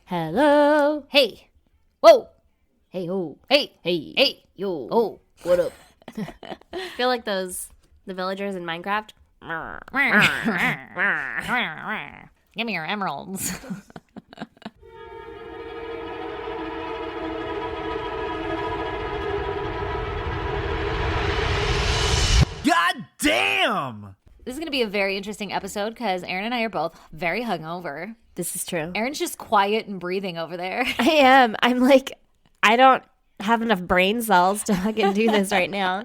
Hello. Hey. Whoa. Hey, ho. Hey. Hey. Hey. Yo. Oh, what up? I feel like the villagers in Minecraft. Give me your emeralds. God damn! This is going to be a very interesting episode because Aaron and I are both very hungover. This is true. Aaron's just quiet and breathing over there. I am. I'm like, I don't have enough brain cells to fucking do this right now.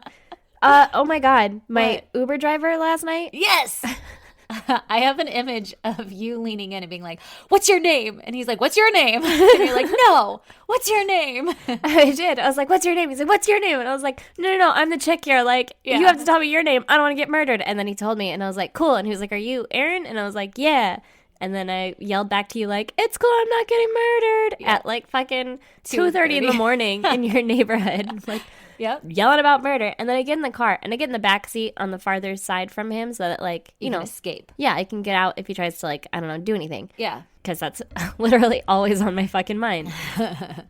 Oh my God. My Uber driver last night. Yes! I have an image of you leaning in and being like, what's your name? And he's like, what's your name? And you're like, no, what's your name? I did. I was like, what's your name? He's like, what's your name? And I was like, no, I'm the chick here. Like, Yeah. you have to tell me your name. I don't want to get murdered. And then he told me, and I was like, cool. And he was like, are you Aaron? And I was like, yeah. And then I yelled back to you like, it's cool, I'm not getting murdered at like fucking 2:30 in the morning in your neighborhood. Like, Yep. yelling about murder. And then I get in the car and I get in the back seat on the farther side from him so that like, you know, escape. yeah, I can get out if he tries to like, I don't know, do anything. Yeah. Because that's literally always on my fucking mind.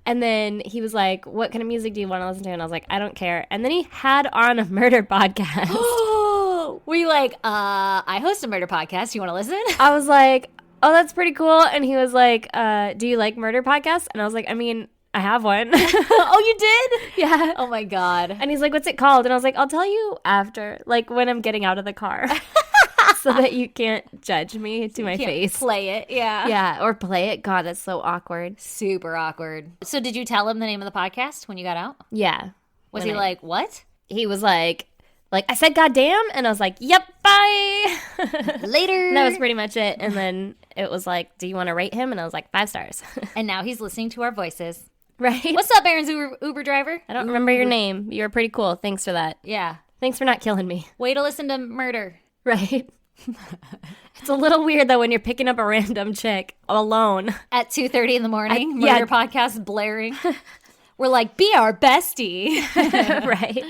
And then he was like, what kind of music do you want to listen to? And I was like, I don't care. And then he had on a murder podcast. Were you like, I host a murder podcast. You want to listen? I was like, oh, that's pretty cool. And he was like, do you like murder podcasts? And I was like, I mean, I have one. Oh, you did? Yeah. Oh my God. And he's like, what's it called? And I was like, I'll tell you after, like when I'm getting out of the car. So that you can't judge me to my face. Play it. Yeah. Yeah, or play it. God, that's so awkward. Super awkward. So did you tell him the name of the podcast when you got out? Yeah. Was he like, what? He was like, I said goddamn, and I was like, yep, bye. Later. And that was pretty much it. And then it was like, do you want to rate him? And I was like, 5 stars. And now he's listening to our voices. Right? What's up, Aaron's Uber driver? I don't remember your name. You were pretty cool. Thanks for that. Yeah. Thanks for not killing me. Way to listen to murder. Right? It's a little weird, though, when you're picking up a random chick alone. At 2:30 in the morning, yeah. murder podcast blaring. We're like, be our bestie. Right?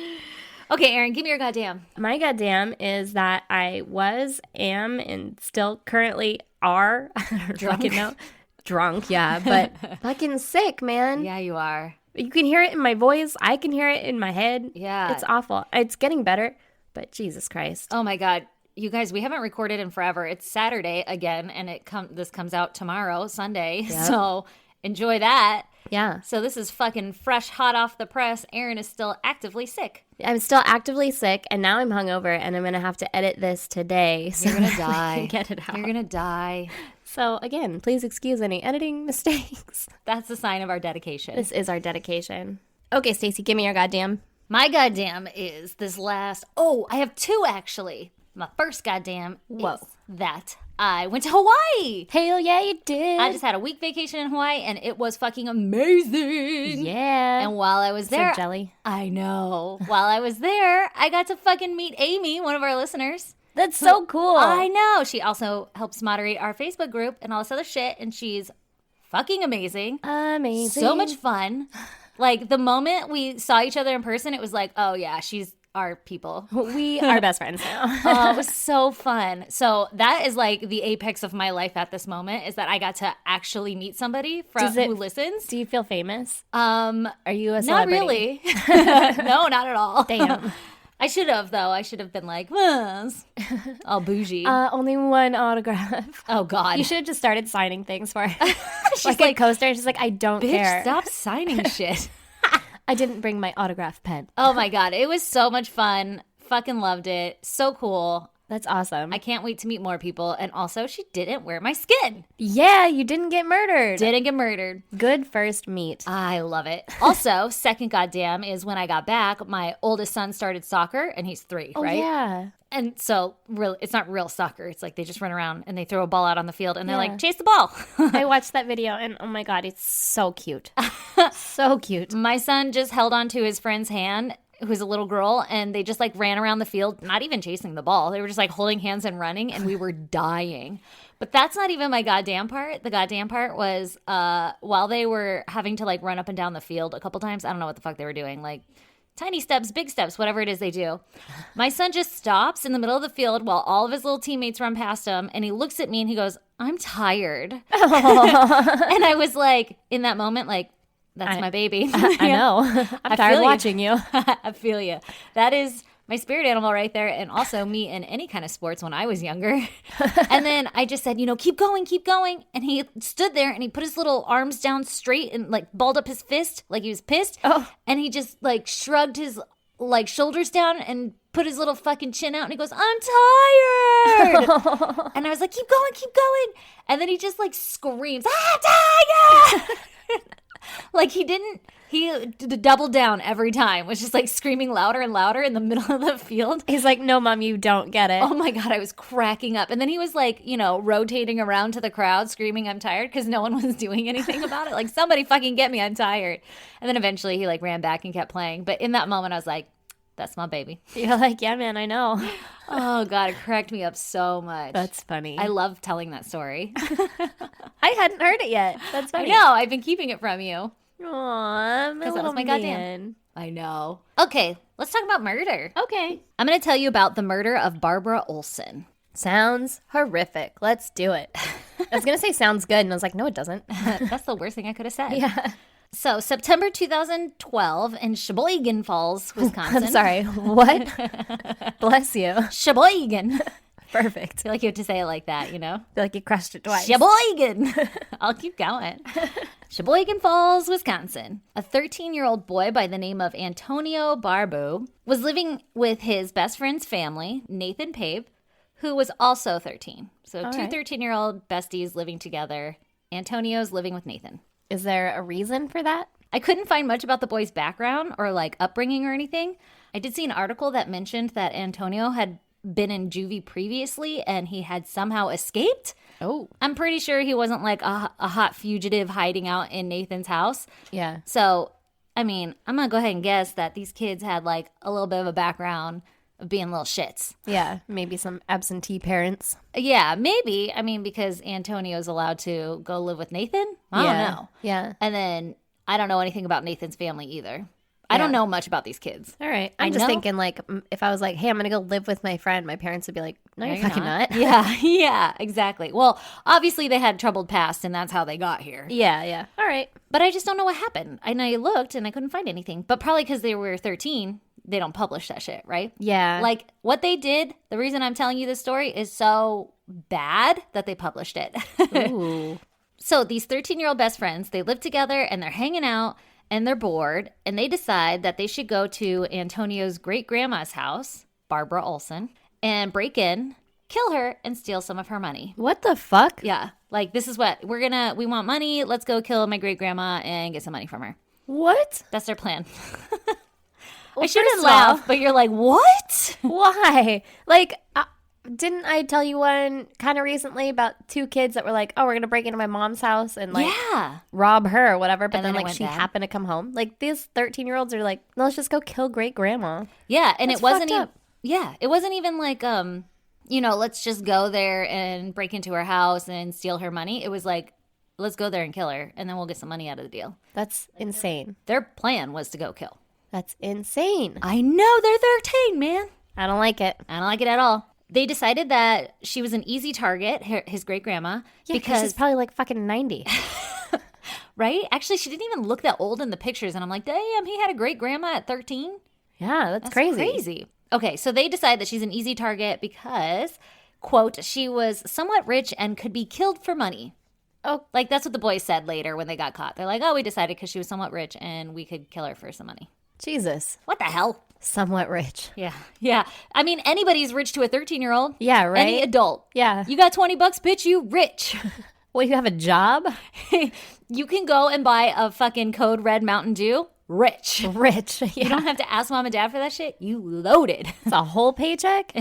Okay, Aaron, give me your goddamn. My goddamn is that I was, am, and still currently are. I don't fucking know. Drunk, yeah, but fucking sick, man. Yeah, you are. You can hear it in my voice. I can hear it in my head. Yeah. It's awful. It's getting better, but Jesus Christ. Oh my God. You guys, we haven't recorded in forever. It's Saturday again, and this comes out tomorrow, Sunday. Yep. So enjoy that. Yeah. So this is fucking fresh, hot off the press. Aaron is still actively sick. I'm still actively sick, and now I'm hungover, and I'm going to have to edit this today. So You're going to that I die. can get it out. You're going to die. So again, please excuse any editing mistakes. That's the sign of our dedication. This is our dedication. Okay, Stacey, give me your goddamn. My goddamn is this last. Oh, I have 2 actually. My first goddamn is that I went to Hawaii. Hell yeah, you did. I just had a week vacation in Hawaii, and it was fucking amazing. Yeah. And while I was there, so jelly. I know. While I was there, I got to fucking meet Amy, one of our listeners. That's so cool. I know. She also helps moderate our Facebook group and all this other shit, and she's fucking amazing. Amazing. So much fun. Like, the moment we saw each other in person, it was like, oh yeah, she's our people. We are best friends now. Oh, it was so fun. So that is like the apex of my life at this moment, is that I got to actually meet somebody who listens. Do you feel famous? Are you a Not celebrity? really. No, not at all. Damn. I should have, though. I should have been like, all bougie. Only one autograph. Oh, God. You should have just started signing things for her. She's like a coaster. She's like, I don't bitch, care. stop signing shit. I didn't bring my autograph pen. Oh, my God. It was so much fun. Fucking loved it. So cool. That's awesome. I can't wait to meet more people. And also, she didn't wear my skin. Yeah, you didn't get murdered. Didn't get murdered. Good first meet. I love it. Also, second goddamn is when I got back, my oldest son started soccer, and he's 3, right? Yeah. And so it's not real soccer. It's like they just run around and they throw a ball out on the field, and they're like, chase the ball. I watched that video, and oh my God, it's so cute. So cute. My son just held on to his friend's hand, who's a little girl, and they just like ran around the field, not even chasing the ball. They were just like holding hands and running, and we were dying. But that's not even my goddamn part. The goddamn part was while they were having to like run up and down the field a couple times. I don't know what the fuck they were doing, like Tiny steps, big steps, whatever it is they do. My son just stops in the middle of the field while all of his little teammates run past him, and he looks at me and he goes, I'm tired. And I was like, in that moment, like, that's my baby. I know. I'm tired watching you. I feel you. That is my spirit animal right there, and also me in any kind of sports when I was younger. And then I just said, keep going, keep going. And he stood there and he put his little arms down straight and like balled up his fist like he was pissed. Oh. And he just like shrugged his like shoulders down and put his little fucking chin out and he goes, I'm tired. And I was like, keep going, keep going. And then he just like screams, I'm tired. Like he doubled down every time, was just like screaming louder and louder in the middle of the field. He's like, no, Mom, you don't get it. Oh my God, I was cracking up. And then he was like, rotating around to the crowd screaming, I'm tired, because no one was doing anything about it. Like, somebody fucking get me, I'm tired. And then eventually he like ran back and kept playing. But in that moment I was like, that's my baby. You're like, yeah, man, I know. Oh God, it cracked me up so much. That's funny. I love telling that story. I hadn't heard it yet. That's funny. I know, I've been keeping it from you. Aw, because that was my goddamn. I know. Okay, let's talk about murder. Okay. I'm going to tell you about the murder of Barbara Olson. Sounds horrific. Let's do it. I was going to say sounds good, and I was like, no, it doesn't. That's the worst thing I could have said. Yeah. So, September 2012 in Sheboygan Falls, Wisconsin. I'm sorry, what? Bless you. Sheboygan. Perfect. I feel like you have to say it like that, feel like you crushed it twice. Sheboygan. I'll keep going. Sheboygan Falls, Wisconsin. A 13-year-old boy by the name of Antonio Barbu was living with his best friend's family, Nathan Pape, who was also 13. So All two right. 13-year-old besties living together. Antonio's living with Nathan. Is there a reason for that? I couldn't find much about the boy's background or like upbringing or anything. I did see an article that mentioned that Antonio had been in juvie previously and he had somehow escaped. Oh. I'm pretty sure he wasn't like a hot fugitive hiding out in Nathan's house. Yeah. So, I mean, I'm going to go ahead and guess that these kids had like a little bit of a background of being little shits. Yeah, maybe some absentee parents. Yeah, maybe. I mean, because Antonio's allowed to go live with Nathan? I don't know. Yeah. And then I don't know anything about Nathan's family either. I don't know much about these kids. All right. I'm just thinking, like, if I was like, hey, I'm going to go live with my friend, my parents would be like, no, you're fucking not. Yeah, exactly. Well, obviously they had troubled past, and that's how they got here. Yeah. All right. But I just don't know what happened. And I looked, and I couldn't find anything. But probably because they were 13, they don't publish that shit, right? Yeah. Like, what they did, the reason I'm telling you this story is so bad that they published it. Ooh. So these 13-year-old best friends, they live together, and they're hanging out. And they're bored, and they decide that they should go to Antonio's great-grandma's house, Barbara Olson, and break in, kill her, and steal some of her money. What the fuck? Yeah, like, this is what, we want money, let's go kill my great-grandma and get some money from her. What? That's their plan. Well, I shouldn't first of all- laugh, but you're like, what? Why? Like, didn't I tell you one kind of recently about two kids that were like, oh, we're going to break into my mom's house and like rob her or whatever. But And then then it like went she bad. happened to come home. Like these 13-year-olds are like, no, let's just go kill great grandma. Yeah, and That's it wasn't fucked even, up. it wasn't even like, let's just go there and break into her house and steal her money. It was like, let's go there and kill her, and then we'll get some money out of the deal. That's insane. Their plan was to go kill. That's insane. I know, they're 13, man. I don't like it. I don't like it at all. They decided that she was an easy target, his great-grandma, Yeah, because she's probably like fucking 90. right? Actually, she didn't even look that old in the pictures, and I'm like, damn, he had a great-grandma at 13? Yeah, that's crazy. Crazy. Okay, so they decide that she's an easy target because, quote, she was somewhat rich and could be killed for money. Oh, like that's what the boys said later when they got caught. They're like, oh, we decided because she was somewhat rich and we could kill her for some money. Jesus. What the hell? Somewhat rich. Yeah. I mean, anybody's rich to a 13-year-old. Yeah, right? Any adult. Yeah. You got $20, bitch, you rich. Well, you have a job? You can go and buy a fucking Code Red Mountain Dew. Rich. Rich. Yeah. You don't have to ask mom and dad for that shit. You loaded. It's a whole paycheck?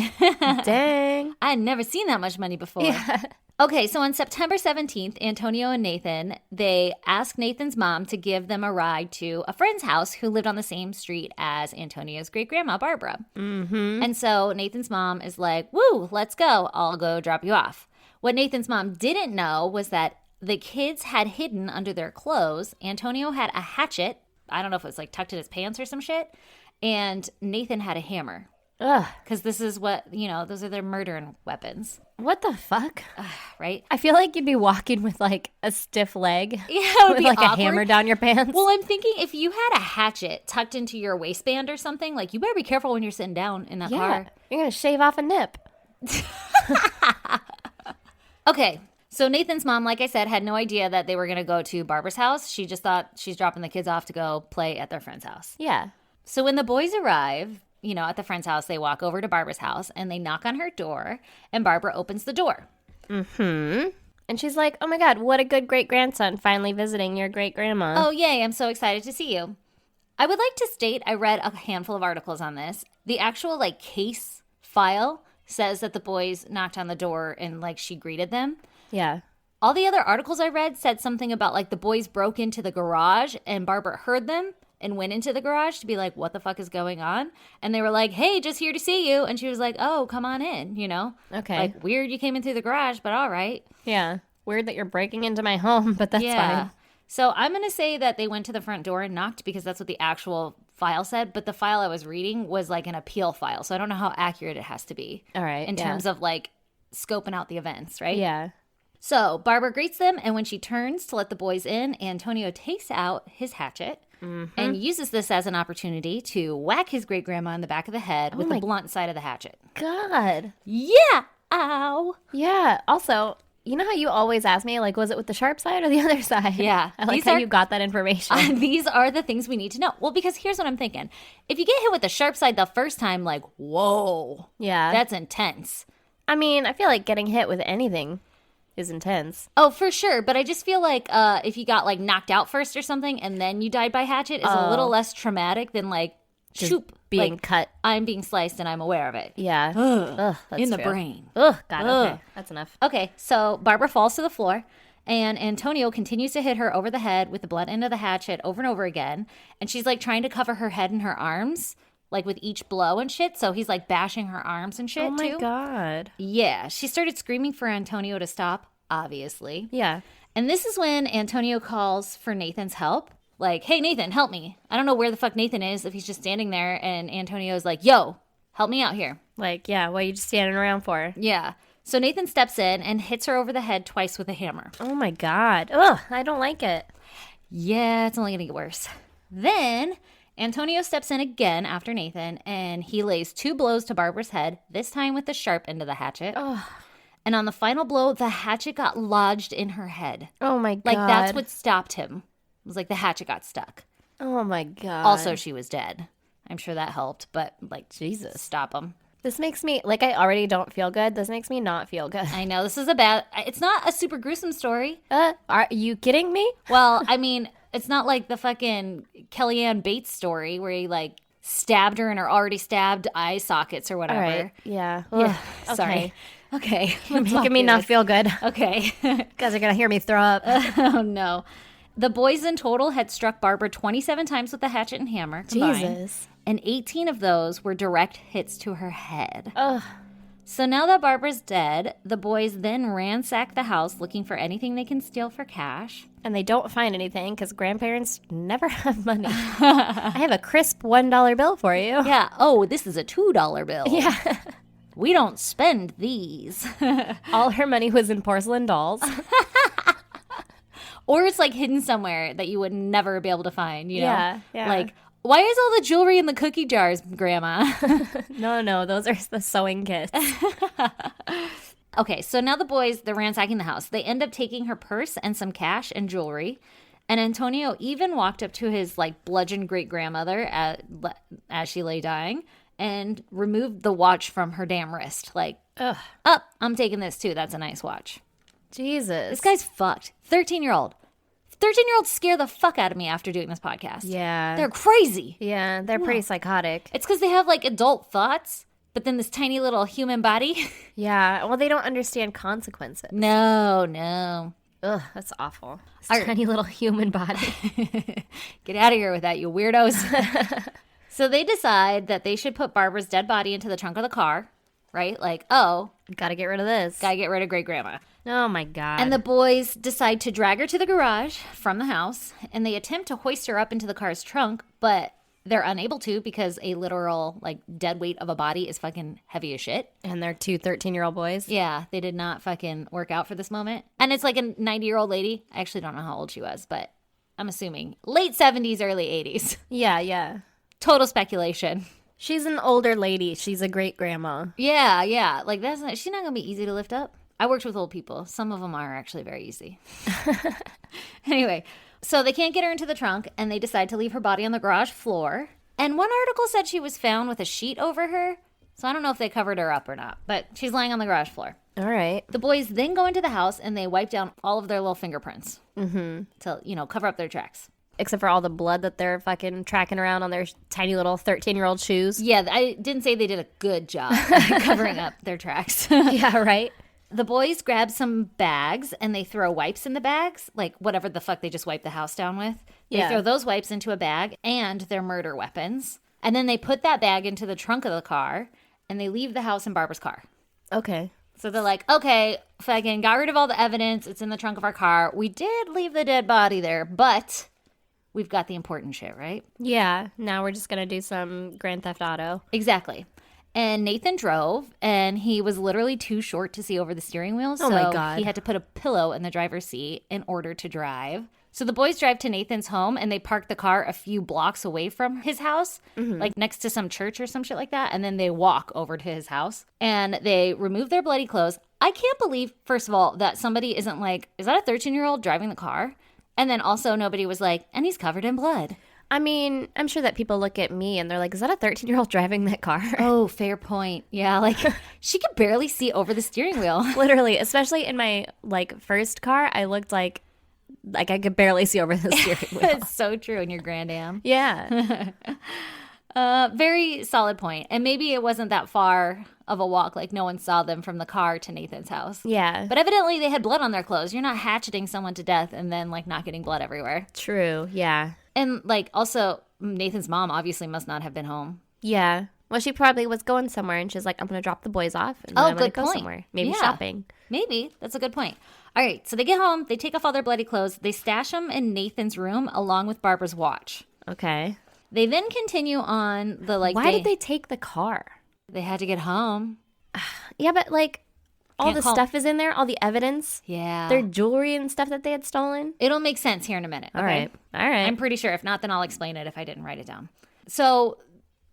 Dang. I had never seen that much money before. Yeah. Okay, so on September 17th, Antonio and Nathan, they asked Nathan's mom to give them a ride to a friend's house who lived on the same street as Antonio's great-grandma, Barbara. Mm-hmm. And so Nathan's mom is like, woo, let's go. I'll go drop you off. What Nathan's mom didn't know was that the kids had hidden under their clothes. Antonio had a hatchet. I don't know if it was like tucked in his pants or some shit. And Nathan had a hammer. Ugh. Because this is what, those are their murdering weapons. What the fuck? Right? I feel like you'd be walking with like a stiff leg. Yeah, it would with be like awkward. a hammer down your pants. Well, I'm thinking if you had a hatchet tucked into your waistband or something, like you better be careful when you're sitting down in that car. You're going to shave off a nip. Okay. So Nathan's mom, like I said, had no idea that they were going to go to Barbara's house. She just thought she's dropping the kids off to go play at their friend's house. Yeah. So when the boys arrive, at the friend's house, they walk over to Barbara's house and they knock on her door and Barbara opens the door. And she's like, oh my God, what a good great-grandson finally visiting your great-grandma. Oh, yay. I'm so excited to see you. I would like to state I read a handful of articles on this. The actual case file says that the boys knocked on the door and she greeted them. Yeah. All the other articles I read said something about the boys broke into the garage and Barbara heard them and went into the garage to be like, what the fuck is going on? And they were like, hey, just here to see you. And she was like, oh, come on in, Okay. Weird you came in through the garage, but all right. Yeah. Weird that you're breaking into my home, but that's fine. So I'm going to say that they went to the front door and knocked because that's what the actual file said. But the file I was reading was an appeal file. So I don't know how accurate it has to be. All right. In terms of scoping out the events, right? Yeah. So Barbara greets them. And when she turns to let the boys in, Antonio takes out his hatchet. And uses this as an opportunity to whack his great-grandma in the back of the head with the blunt side of the hatchet. God. Yeah. Ow. Yeah. Also, you know how you always ask me, was it with the sharp side or the other side? Yeah. I like how you got that information. These are the things we need to know. Well, because here's what I'm thinking. If you get hit with the sharp side the first time, whoa. Yeah. That's intense. I mean, I feel like getting hit with anything is intense. Oh, for sure. But I just feel like if you got knocked out first or something and then you died by hatchet is a little less traumatic than shoop, being cut. I'm being sliced and I'm aware of it. Yeah. Ugh, that's in the true. brain. Ugh, God. Ugh. Okay. That's enough. Okay. So Barbara falls to the floor and Antonio continues to hit her over the head with the blunt end of the hatchet over and over again. And she's trying to cover her head and her arms. With each blow and shit. So he's bashing her arms and shit too. Oh my God. Yeah. She started screaming for Antonio to stop, obviously. Yeah. And this is when Antonio calls for Nathan's help. Hey, Nathan, help me. I don't know where the fuck Nathan is if he's just standing there. And Antonio's like, yo, help me out here. Yeah, what are you just standing around for? Yeah. So Nathan steps in and hits her over the head twice with a hammer. Oh my God. Ugh, I don't like it. Yeah, it's only going to get worse. Then Antonio steps in again after Nathan, and he lays 2 blows to Barbara's head, this time with the sharp end of the hatchet. Ugh. And on the final blow, the hatchet got lodged in her head. Oh my God. That's what stopped him. It was the hatchet got stuck. Oh my God. Also, she was dead. I'm sure that helped, but Jesus. Stop him. This makes me, I already don't feel good. This makes me not feel good. I know, it's not a super gruesome story. Are you kidding me? Well, I mean, it's not like the fucking Kellyanne Bates story where he stabbed her in her already stabbed eye sockets or whatever. All right. Yeah. Yeah. Ugh. Sorry. Okay. You're making me not feel good. Okay. You guys are going to hear me throw up. Oh, no. The boys in total had struck Barbara 27 times with the hatchet and hammer combined. Jesus. And 18 of those were direct hits to her head. Ugh. So now that Barbara's dead, the boys then ransack the house looking for anything they can steal for cash. And they don't find anything because grandparents never have money. I have a crisp $1 bill for you. Yeah. Oh, this is a $2 bill. Yeah. We don't spend these. All her money was in porcelain dolls. Or it's hidden somewhere that you would never be able to find, you know? Yeah. Why is all the jewelry in the cookie jars, Grandma? No, those are the sewing kits. Okay, so now the boys, they're ransacking the house. They end up taking her purse and some cash and jewelry. And Antonio even walked up to his bludgeoned great-grandmother as she lay dying and removed the watch from her damn wrist. Ugh. I'm taking this too. That's a nice watch. Jesus. This guy's fucked. 13-year-old. 13-year-olds scare the fuck out of me after doing this podcast. Yeah. They're crazy. Yeah, they're pretty psychotic. It's because they have adult thoughts, but then this tiny little human body. Yeah, well, they don't understand consequences. No. Ugh, that's awful. This tiny little human body. Get out of here with that, you weirdos. So they decide that they should put Barbara's dead body into the trunk of the car, right? Gotta get rid of this. Gotta get rid of great-grandma. Oh, my God. And the boys decide to drag her to the garage from the house, and they attempt to hoist her up into the car's trunk, but They're unable to because a literal, like, dead weight of a body is fucking heavy as shit. And they're two 13-year-old boys. Yeah, they did not fucking work out for this moment. And it's like a 90-year-old lady. I actually don't know how old she was, but I'm assuming late 70s, early 80s. Yeah. Total speculation. She's an older lady. She's a great grandma. Yeah. Like, she's not going to be easy to lift up. I worked with old people. Some of them are actually very easy. Anyway, so they can't get her into the trunk, and they decide to leave her body on the garage floor. And one article said she was found with a sheet over her. So I don't know if they covered her up or not, but she's lying on the garage floor. All right. The boys then go into the house, and they wipe down all of their little fingerprints to, cover up their tracks. Except for all the blood that they're fucking tracking around on their tiny little 13-year-old shoes. Yeah, I didn't say they did a good job covering up their tracks. Yeah, right? The boys grab some bags and they throw wipes in the bags, like whatever the fuck they just wiped the house down with. They throw those wipes into a bag and their murder weapons. And then they put that bag into the trunk of the car and they leave the house in Barbara's car. Okay. So they're like, okay, fucking got rid of all the evidence. It's in the trunk of our car. We did leave the dead body there, but we've got the important shit, right? Yeah. Now we're just going to do some Grand Theft Auto. Exactly. And Nathan drove, and he was literally too short to see over the steering wheel. So my God. he had to put a pillow in the driver's seat in order to drive. So the boys drive to Nathan's home, and they park the car a few blocks away from his house, like next to some church or some shit like that. And then they walk over to his house, and they remove their bloody clothes. I can't believe, first of all, that somebody isn't like, is that a 13-year-old driving the car? And then also nobody was like, and he's covered in blood. I mean, I'm sure that people look at me and they're like, is that a 13-year-old driving that car? Oh, fair point. Yeah, like she could barely see over the steering wheel. Literally, especially in my first car, I looked like I could barely see over the steering wheel. It's so true in your Grand Am. Yeah. Very solid point. And maybe it wasn't that far of a walk. Like no one saw them from the car to Nathan's house. Yeah. But evidently they had blood on their clothes. You're not hatcheting someone to death and then not getting blood everywhere. True. Yeah. And also Nathan's mom obviously must not have been home. Yeah. Well, she probably was going somewhere and she's like, I'm going to drop the boys off. And then I'm good gonna go point. somewhere. Maybe Yeah. shopping. Maybe. That's a good point. All right. So they get home. They take off all their bloody clothes. They stash them in Nathan's room along with Barbara's watch. Okay. They then continue on the Why did they take the car? They had to get home. Yeah, but all Can't the call- stuff is in there, all the evidence, Yeah. their jewelry and stuff that they had stolen. It'll make sense here in a minute. All Okay? right. I'm pretty sure. If not, then I'll explain it if I didn't write it down. So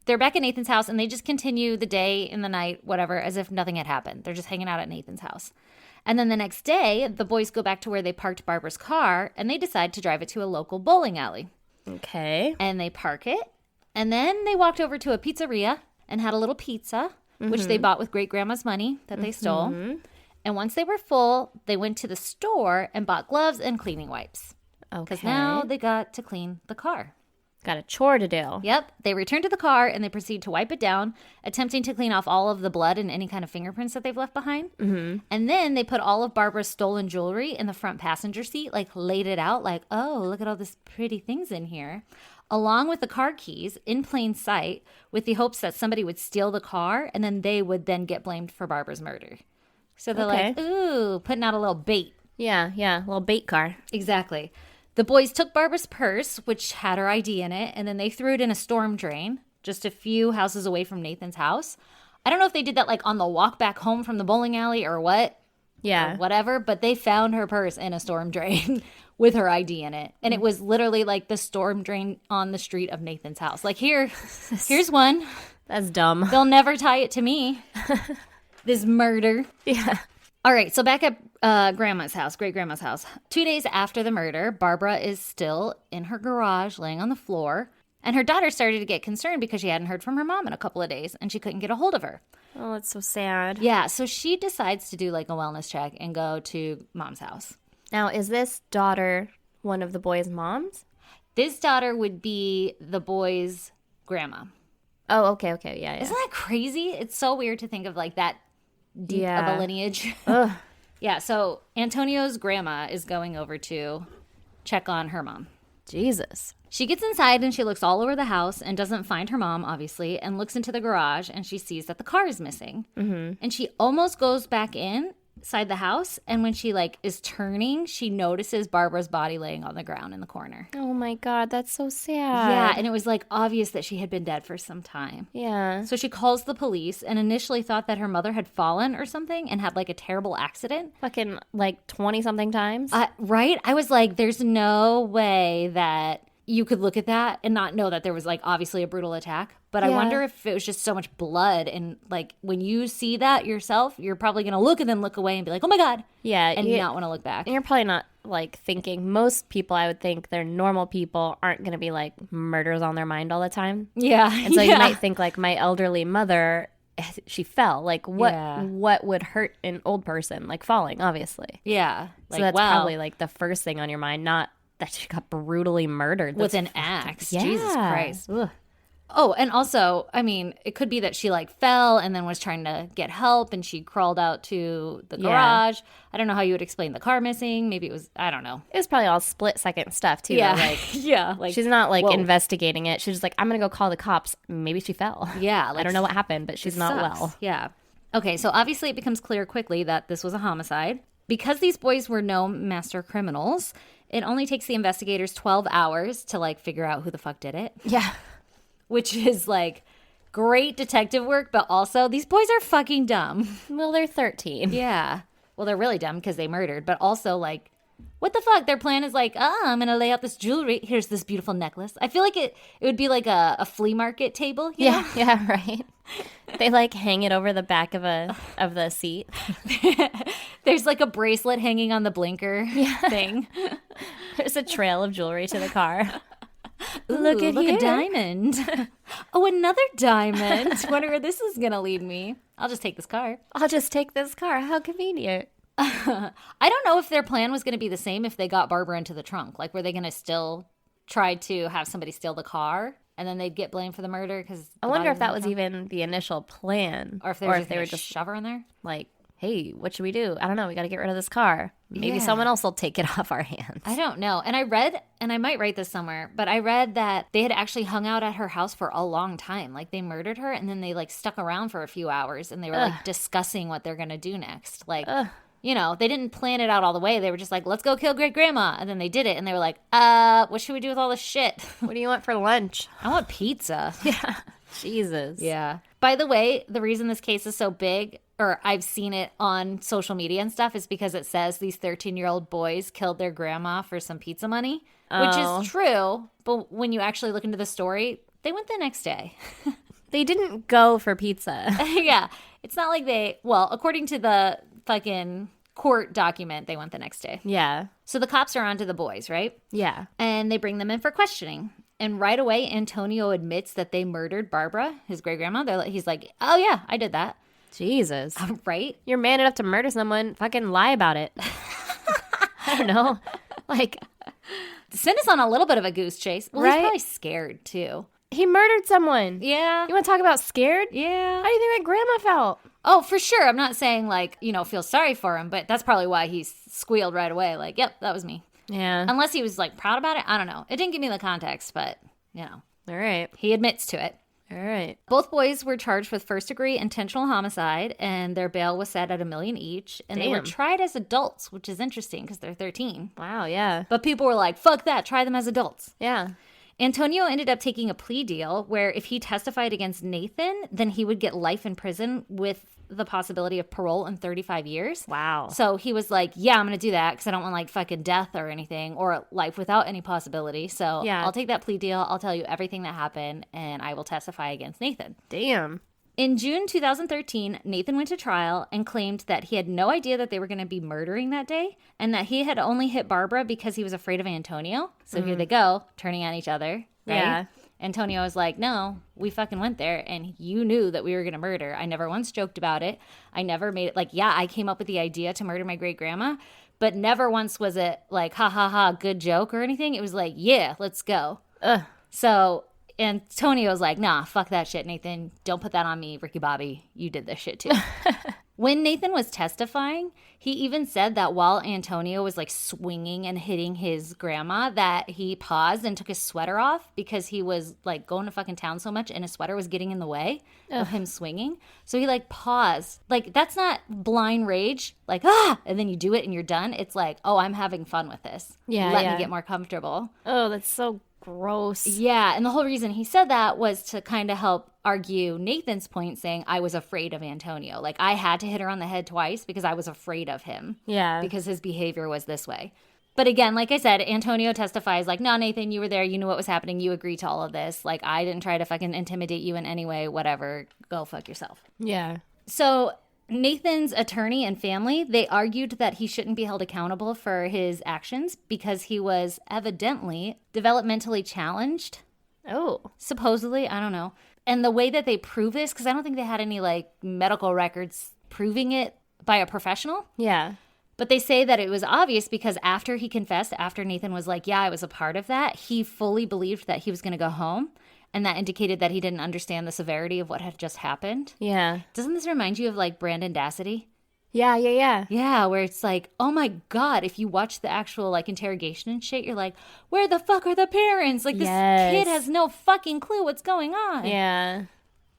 they're back at Nathan's house and they just continue the day and the night, whatever, as if nothing had happened. They're just hanging out at Nathan's house. And then the next day, the boys go back to where they parked Barbara's car and they decide to drive it to a local bowling alley. Okay. And they park it. And then they walked over to a pizzeria and had a little pizza, which they bought with great grandma's money that they stole. And once they were full, they went to the store and bought gloves and cleaning wipes. Because now they got to clean the car. Got a chore to do. Yep. They return to the car and they proceed to wipe it down, attempting to clean off all of the blood and any kind of fingerprints that they've left behind. Mm-hmm. And then they put all of Barbara's stolen jewelry in the front passenger seat, laid it out, oh, look at all this pretty things in here, along with the car keys in plain sight, with the hopes that somebody would steal the car and then they would then get blamed for Barbara's murder. So they're ooh, putting out a little bait. Yeah, little bait car. Exactly. The boys took Barbara's purse, which had her ID in it, and then they threw it in a storm drain just a few houses away from Nathan's house. I don't know if they did that on the walk back home from the bowling alley or what. Yeah. Or whatever, but they found her purse in a storm drain with her ID in it. And it was literally the storm drain on the street of Nathan's house. Here's one. That's dumb. They'll never tie it to me. This murder. Yeah. All right, so back at Grandma's house, great-grandma's house. 2 days after the murder, Barbara is still in her garage laying on the floor, and her daughter started to get concerned because she hadn't heard from her mom in a couple of days, and she couldn't get a hold of her. Oh, that's so sad. Yeah, so she decides to do a wellness check and go to Mom's house. Now, is this daughter one of the boys' moms? This daughter would be the boy's grandma. Oh, okay, yeah. Isn't that crazy? It's so weird to think of that deep of a lineage. Ugh. Yeah, so Antonio's grandma is going over to check on her mom. Jesus. She gets inside and she looks all over the house and doesn't find her mom, obviously, and looks into the garage and she sees that the car is missing. Mm-hmm. And she almost goes back in, inside the house, and when she like is turning, she notices Barbara's body laying on the ground in the corner. Oh my God, that's so sad. Yeah, and it was like obvious that she had been dead for some time. Yeah. So she calls the police and initially thought that her mother had fallen or something and had like a terrible accident. Fucking like 20-something times. Right? I was like, there's no way that you could look at that and not know that there was like obviously a brutal attack. But I wonder if it was just so much blood, and like when you see that yourself, you're probably going to look and then look away and be like, oh my God. Yeah. And not want to look back. And you're probably not like thinking, most people, I would think they're normal people, aren't going to be like murders on their mind all the time. Yeah. And so you might think like my elderly mother, she fell. Like what would hurt an old person? Like falling, obviously. Yeah. So that's probably like the first thing on your mind, not that she got brutally murdered. With an axe. Yeah. Jesus Christ. Ugh. Oh, and also, I mean, it could be that she like fell and then was trying to get help and she crawled out to the garage. I don't know how you would explain the car missing. Maybe it was, I don't know. It was probably all split-second stuff, too. Yeah. Like, Like, she's not, like, investigating it. She's just like, I'm going to go call the cops. Maybe she fell. Yeah. I don't know what happened, but she's not well. Yeah. Okay, so obviously it becomes clear quickly that this was a homicide. Because these boys were no master criminals, it only takes the investigators 12 hours to, like, figure out who the fuck did it. Yeah. Which is, like, great detective work, but also these boys are fucking dumb. Well, they're 13. Yeah. Well, they're really dumb because they murdered, but also, like, what the fuck? Their plan is like, I'm going to lay out this jewelry. Here's this beautiful necklace. I feel like it would be like a flea market table. You know? Yeah, right. They, like, hang it over the back of the seat. There's, like, a bracelet hanging on the blinker thing. There's a trail of jewelry to the car. Ooh, look a diamond. Oh, another diamond. Wonder where this is going to lead me. I'll just take this car. I'll just take this car. How convenient. I don't know if their plan was going to be the same if they got Barbara into the trunk. Like, were they going to still try to have somebody steal the car and then they'd get blamed for the murder? Because I wonder if that was even the initial plan. Or if they were just shove her in there. Like, hey, what should we do? I don't know. We got to get rid of this car. Maybe someone else will take it off our hands. I don't know. And I read, and I might write this somewhere, but I read that they had actually hung out at her house for a long time. Like, they murdered her and then they, like, stuck around for a few hours and they were, like, discussing what they're going to do next. Like, you know, they didn't plan it out all the way. They were just like, let's go kill great grandma. And then they did it. And they were like, what should we do with all this shit? What do you want for lunch? I want pizza. Yeah. Jesus. Yeah. By the way, the reason this case is so big, or I've seen it on social media and stuff, is because it says these 13-year-old boys killed their grandma for some pizza money, which is true. But when you actually look into the story, they went the next day. They didn't go for pizza. Yeah. It's not like according to the fucking court document, they went the next day. Yeah. So the cops are onto the boys, right? Yeah. And they bring them in for questioning. And right away, Antonio admits that they murdered Barbara, his great-grandma. He's like, oh, yeah, I did that. Jesus. Right? You're man enough to murder someone. Fucking lie about it. I don't know. Like, send us on a little bit of a goose chase. Well, right? He's probably scared, too. He murdered someone. Yeah. You want to talk about scared? Yeah. How do you think that grandma felt? Oh, for sure. I'm not saying, like, feel sorry for him, but that's probably why he squealed right away. Like, yep, that was me. Yeah. Unless he was, like, proud about it. I don't know. It didn't give me the context, but, All right. he admits to it. All right. Both boys were charged with first-degree intentional homicide, and their bail was set at $1 million each. And they were tried as adults, which is interesting because they're 13. Wow, yeah. But people were like, fuck that, try them as adults. Yeah. Antonio ended up taking a plea deal where if he testified against Nathan, then he would get life in prison with the possibility of parole in 35 years. Wow. So he was like, yeah, I'm going to do that because I don't want like fucking death or anything or life without any possibility. So yeah. I'll take that plea deal. I'll tell you everything that happened and I will testify against Nathan. Damn. In June 2013, Nathan went to trial and claimed that he had no idea that they were going to be murdering that day and that he had only hit Barbara because he was afraid of Antonio. So here they go, turning on each other. Right? Yeah. Antonio was like, no, we fucking went there and you knew that we were going to murder. I never once joked about it. I never made it like, yeah, I came up with the idea to murder my great grandma, but never once was it like, ha ha ha, good joke or anything. It was like, yeah, let's go. So Antonio's like, nah, fuck that shit, Nathan. Don't put that on me, Ricky Bobby. You did this shit too. When Nathan was testifying, he even said that while Antonio was like swinging and hitting his grandma, that he paused and took his sweater off because he was like going to fucking town so much and his sweater was getting in the way of him swinging. So he like paused. Like, that's not blind rage, like, and then you do it and you're done. It's like, oh, I'm having fun with this. Yeah, Let yeah. me get more comfortable. Oh, that's so gross. Yeah, and the whole reason he said that was to kind of help argue Nathan's point, saying, I was afraid of Antonio. Like, I had to hit her on the head twice because I was afraid of him. Yeah. Because his behavior was this way. But again, like I said, Antonio testifies like, no, Nathan, you were there. You knew what was happening. You agreed to all of this. Like, I didn't try to fucking intimidate you in any way. Whatever. Go fuck yourself. Yeah. So Nathan's attorney and family, they argued that he shouldn't be held accountable for his actions because he was evidently developmentally challenged. Oh. Supposedly, I don't know. And the way that they prove this, because I don't think they had any like medical records proving it by a professional. Yeah. But they say that it was obvious because after he confessed, after Nathan was like, yeah, I was a part of that, he fully believed that he was going to go home. And that indicated that he didn't understand the severity of what had just happened. Yeah. Doesn't this remind you of like Brandon Dassity? Yeah, yeah, yeah. Yeah, where it's like, oh my God, if you watch the actual like interrogation and shit, you're like, where the fuck are the parents? Like, this kid has no fucking clue what's going on. Yeah.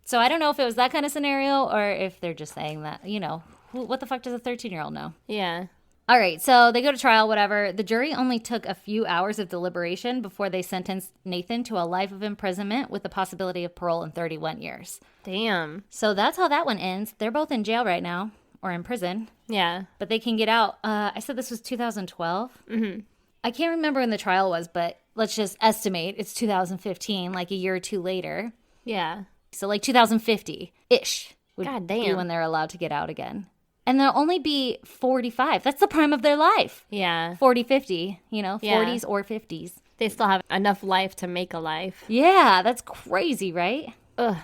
So I don't know if it was that kind of scenario or if they're just saying that, you know, what the fuck does a 13-year-old know? Yeah. All right, so they go to trial, whatever. The jury only took a few hours of deliberation before they sentenced Nathan to a life of imprisonment with the possibility of parole in 31 years. Damn. So that's how that one ends. They're both in jail right now, or in prison. Yeah. But they can get out. I said this was 2012. Mm-hmm. I can't remember when the trial was, but let's just estimate it's 2015, like a year or two later. Yeah. So like 2050-ish would God be damn. when they're allowed to get out again. And they'll only be 45. That's the prime of their life. Yeah. 40, 50, you know, Yeah. 40s or 50s. They still have enough life to make a life. Yeah, that's crazy, right? Ugh.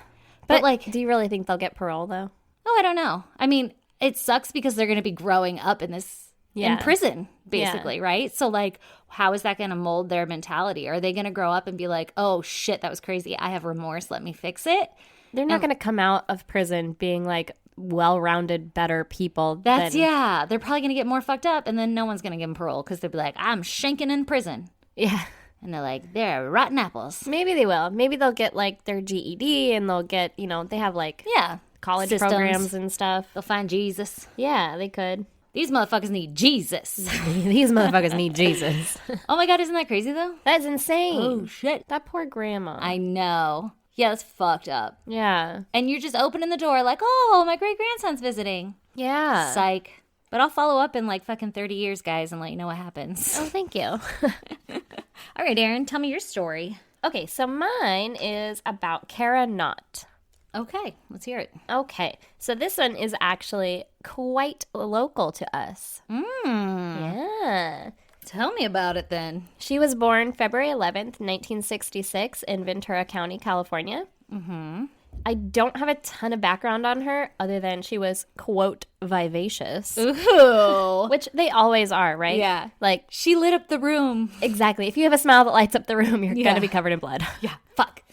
But like, do you really think they'll get parole, though? oh, I don't know. I mean, it sucks because they're going to be growing up in this, in prison, basically, right? So like, how is that going to mold their mentality? Are they going to grow up and be like, oh shit, that was crazy. I have remorse. Let me fix it. They're not going to come out of prison being like well-rounded, better people. That's, yeah. They're probably going to get more fucked up and then no one's going to give them parole because they'll be like, I'm shanking in prison. Yeah. And they're like, they're rotten apples. Maybe they will. Maybe they'll get like their GED and they'll get, you know, they have like college Systems. programs and stuff. They'll find Jesus. Yeah, they could. These motherfuckers need Jesus. These motherfuckers need Jesus. Oh my God, isn't that crazy though? That's insane. Oh shit. That poor grandma. I know. Yeah, that's fucked up. Yeah. And you're just opening the door like, oh, my great-grandson's visiting. Yeah. Psych. But I'll follow up in like fucking 30 years, guys, and let you know what happens. Oh, thank you. All right, Erin, tell me your story. Okay, so mine is about Kara Knott. Okay, let's hear it. Okay, so this one is actually quite local to us. Yeah. Tell me about it then. She was born February 11th, 1966 in Ventura County, California. Mm-hmm. I don't have a ton of background on her other than she was, quote, vivacious. Ooh. Which they always are, right? Yeah. Like, She lit up the room. exactly. If you have a smile that lights up the room, you're going to be covered in blood. Yeah, fuck.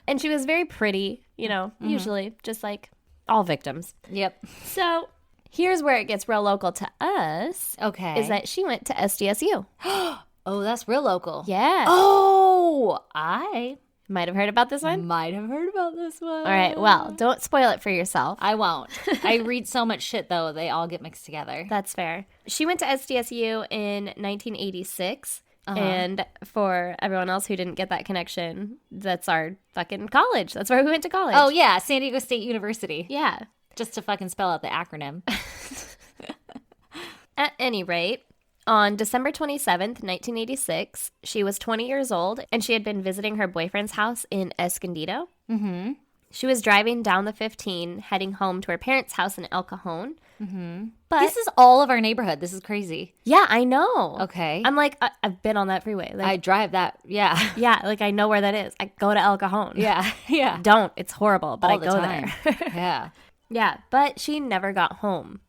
And she was very pretty, you know, usually, just like all victims. Yep. So here's where it gets real local to us. Okay. Is that she went to SDSU. Oh, that's real local. Yeah. Oh, I Might have heard about this one? might have heard about this one. All right. Well, don't spoil it for yourself. I won't. I read so much shit, though. They all get mixed together. That's fair. She went to SDSU in 1986. And for everyone else who didn't get that connection, that's our fucking college. That's where we went to college. Oh, yeah. San Diego State University. Yeah. Just to fucking spell out the acronym. At any rate, on December 27th, 1986, she was 20 years old, and she had been visiting her boyfriend's house in Escondido. Mm-hmm. She was driving down the 15, heading home to her parents' house in El Cajon. Mm-hmm. But This is all of our neighborhood. This is crazy. yeah, I know. Okay. I'm like, I've been on that freeway. Like, I drive that. Yeah. yeah, like I know where that is. I go to El Cajon. Yeah. Yeah. Don't. It's horrible, but All I the go time. there. Yeah. Yeah, but she never got home.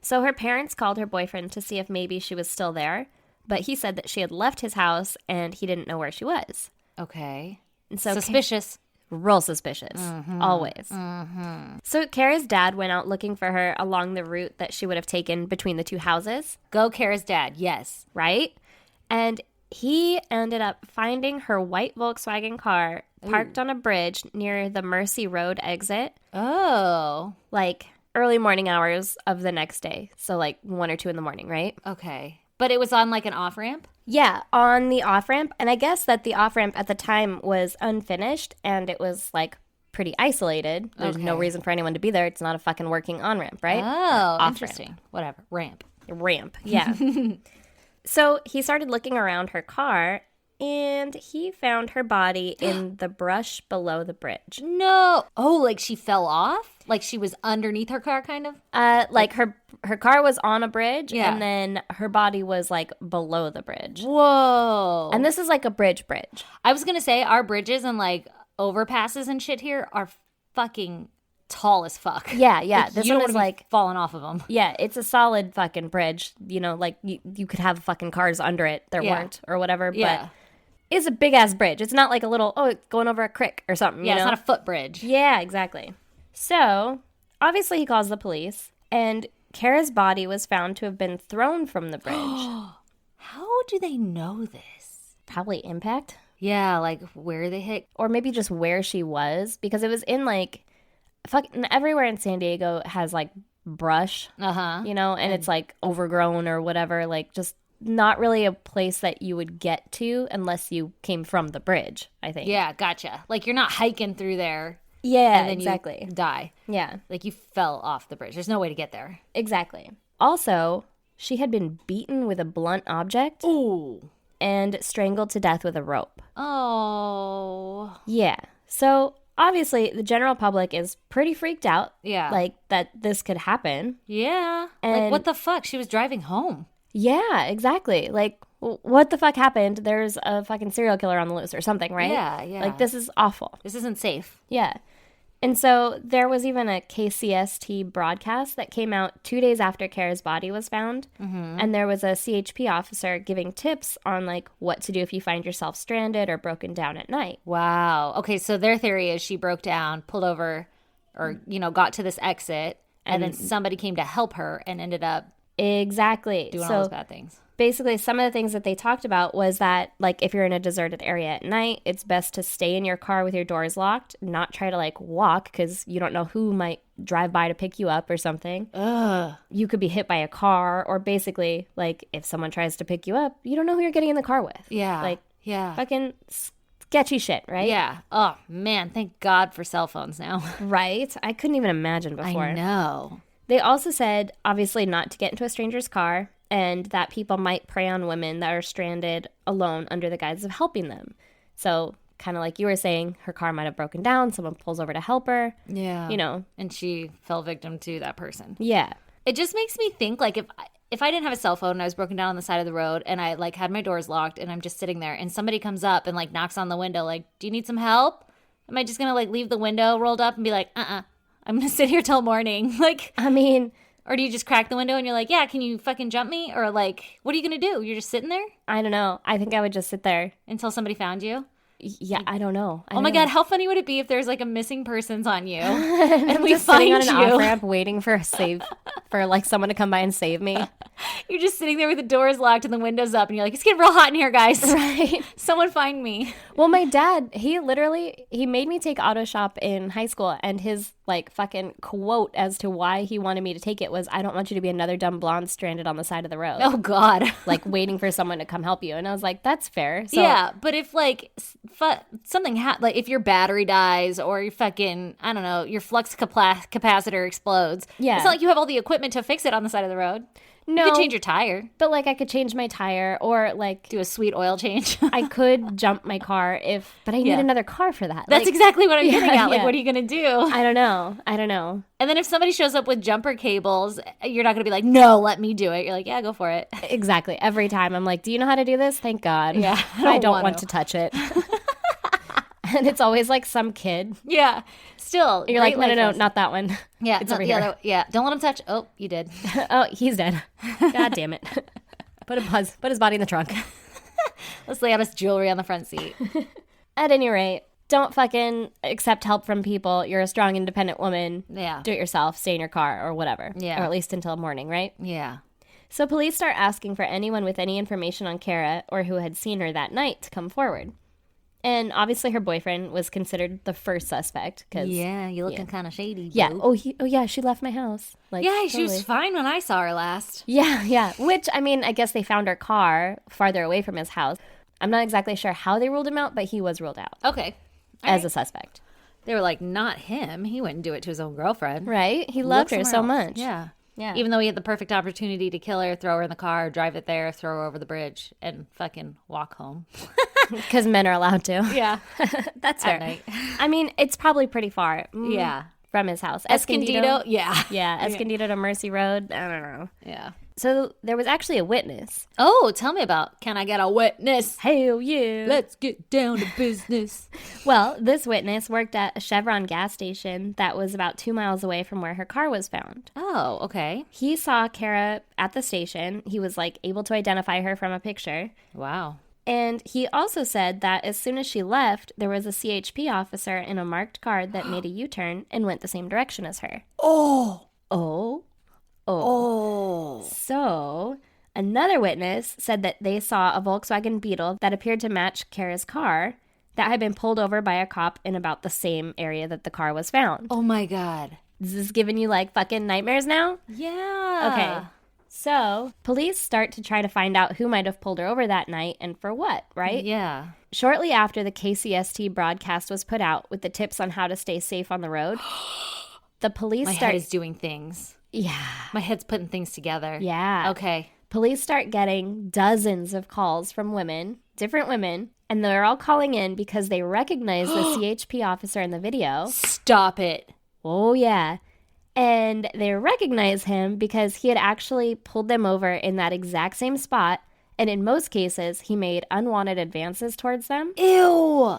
So her parents called her boyfriend to see if maybe she was still there, but he said that she had left his house and he didn't know where she was. Okay. And so Suspicious. real suspicious. Always. So Kara's dad went out looking for her along the route that she would have taken between the two houses. Go Kara's dad, yes. Right? And he ended up finding her white Volkswagen car parked on a bridge near the Mercy Road exit. Oh. Like early morning hours of the next day. So like 1 or 2 in the morning, right? Okay. But it was on like an off-ramp? Yeah, on the off-ramp. And I guess that the off-ramp at the time was unfinished and it was like pretty isolated. There's no reason for anyone to be there. It's not a fucking working on-ramp, right? Oh, Off-ramp. interesting. Whatever. Ramp. Ramp, yeah. So he started looking around her car and he found her body in the brush below the bridge. No. Oh, like she fell off? Like she was underneath her car, kind of? Like her car was on a bridge, Yeah. and then her body was like below the bridge. Whoa. And this is like a bridge. I was going to say our bridges and like overpasses and shit here are fucking tall as fuck. Yeah. Like, This you one don't was wanna be like, falling off of them. yeah, it's a solid fucking bridge. You know, like you could have fucking cars under it. There Yeah. weren't or whatever, Yeah. but it's a big ass bridge. It's not like a little, it's going over a creek or something. Yeah, you know? it's not a footbridge. Yeah, exactly. So, obviously he calls the police, and Kara's body was found to have been thrown from the bridge. How do they know this? Probably impact, Yeah, like where they hit. or maybe just where she was, because it was in like, fucking everywhere in San Diego has like brush, Uh-huh. you know, and it's like overgrown or whatever, like just not really a place that you would get to unless you came from the bridge, I think. Yeah, gotcha. Like you're not hiking through there Yeah, and then exactly. you die. Yeah, Like you fell off the bridge. There's no way to get there. exactly. Also, she had been beaten with a blunt object Ooh. and strangled to death with a rope. Oh. Yeah. So obviously the general public is pretty freaked out. Yeah. Like that this could happen. Yeah. And- like what the fuck? She was driving home. Yeah, exactly. Like what the fuck happened? There's a fucking serial killer on the loose or something, right? Yeah. Like this is awful. This isn't safe. Yeah. And so there was even a KCST broadcast that came out 2 days after Kara's body was found. And there was a CHP officer giving tips on like what to do if you find yourself stranded or broken down at night. Wow. Okay, so their theory is she broke down, pulled over, or, got to this exit, and then somebody came to help her and ended up Exactly. doing all So those bad things. basically some of the things that they talked about was that like if you're in a deserted area at night, it's best to stay in your car with your doors locked, not try to like walk because you don't know who might drive by to pick you up or something. Ugh. You could be hit by a car, or basically like if someone tries to pick you up, you don't know who you're getting in the car with. Yeah. Like yeah. fucking sketchy shit, right? Yeah. Oh, man. Thank God for cell phones now. Right? I couldn't even imagine before. I know. They also said, obviously, not to get into a stranger's car, and that people might prey on women that are stranded alone under the guise of helping them. So, kind of like you were saying, her car might have broken down, someone pulls over to help her. Yeah. And she fell victim to that person. Yeah. It just makes me think, like, if I didn't have a cell phone and I was broken down on the side of the road and I, like, had my doors locked and I'm just sitting there and somebody comes up and, like, knocks on the window, like, do you need some help? Am I just going to, like, leave the window rolled up and be like, I'm going to sit here till morning? Like, I mean, or do you just crack the window and you're like, yeah, can you fucking jump me? Or, like, what are you going to do? You're just sitting there I don't know. I think I would just sit there. until somebody found you? Yeah, I don't know. Oh my God, how funny would it be if there's like a missing persons on you and we just find sitting on an you? off-ramp waiting for for like someone to come by and save me. You're just sitting there with the doors locked and the windows up and you're like, it's getting real hot in here, guys. Right. Someone find me. Well, my dad, he made me take auto shop in high school, and his like fucking quote as to why he wanted me to take it was, I don't want you to be another dumb blonde stranded on the side of the road. Oh God. Like waiting for someone to come help you. And I was like, that's fair. So, Yeah, but if like something like if your battery dies or your fucking, I don't know, your flux capacitor explodes, Yeah. it's not like you have all the equipment to fix it on the side of the road. no, You could change your tire, but like I could change my tire, or like do a sweet oil change. I could jump my car but I need Yeah. another car for that. That's Like, exactly what I'm getting at. Like, yeah. what are you going to do? I don't know. And then if somebody shows up with jumper cables, you're not going to be like, no, let me do it. You're like, yeah, go for it. Exactly. Every time I'm like, do you know how to do this? Thank God. Yeah, I don't want want to touch it. And it's always like some kid. Yeah. Still. You're like, great no, life lesson. not that one. Yeah. It's no, over yeah, here. yeah. Don't let him touch. Oh, you did. Oh, he's dead. God damn it. Put his body in the trunk. Let's lay out his jewelry on the front seat. At any rate, don't fucking accept help from people. You're a strong, independent woman. Yeah. Do it yourself. Stay in your car or whatever. Yeah. Or at least until morning, right? Yeah. So police start asking for anyone with any information on Kara or who had seen her that night to come forward. And obviously her boyfriend was considered the first suspect. Yeah, you're looking kind of shady. Yeah. Boo. Oh, yeah, she left my house. Like, Yeah, she was totally. fine when I saw her last. Yeah. Which, I mean, I guess they found her car farther away from his house. I'm not exactly sure how they ruled him out, but he was ruled out Okay. as a suspect. They were like, not him. He wouldn't do it to his own girlfriend. Right? He Look loved her somewhere so else. much. Yeah. Yeah. Even though he had the perfect opportunity to kill her, throw her in the car, drive it there, throw her over the bridge, and fucking walk home. Because men are allowed to. Yeah. That's At fair. night. I mean, it's probably pretty far. Yeah. From his house. Escondido? Yeah. Yeah, Escondido to Mercy Road. I don't know. Yeah. So there was actually a witness. Oh, tell me about, can I get a witness? Hell yeah. Let's get down to business. Well, this witness worked at a Chevron gas station that was about 2 miles away from where her car was found. Oh, okay. He saw Kara at the station. He was like able to identify her from a picture. Wow. And he also said that as soon as she left, there was a CHP officer in a marked car that made a U-turn and went the same direction as her. Oh. So, another witness said that they saw a Volkswagen Beetle that appeared to match Kara's car that had been pulled over by a cop in about the same area that the car was found. Oh my God. Is this giving you like fucking nightmares now? Yeah. Okay. So, police start to try to find out who might have pulled her over that night and for what, right? Yeah. Shortly after the KCST broadcast was put out with the tips on how to stay safe on the road, the police My start... head is doing things. Yeah. My head's putting things together. Yeah. Okay. Police start getting dozens of calls from women, different women, and they're all calling in because they recognize the CHP officer in the video. Stop it. Oh, yeah. And they recognize him because he had actually pulled them over in that exact same spot. And in most cases, he made unwanted advances towards them. Ew.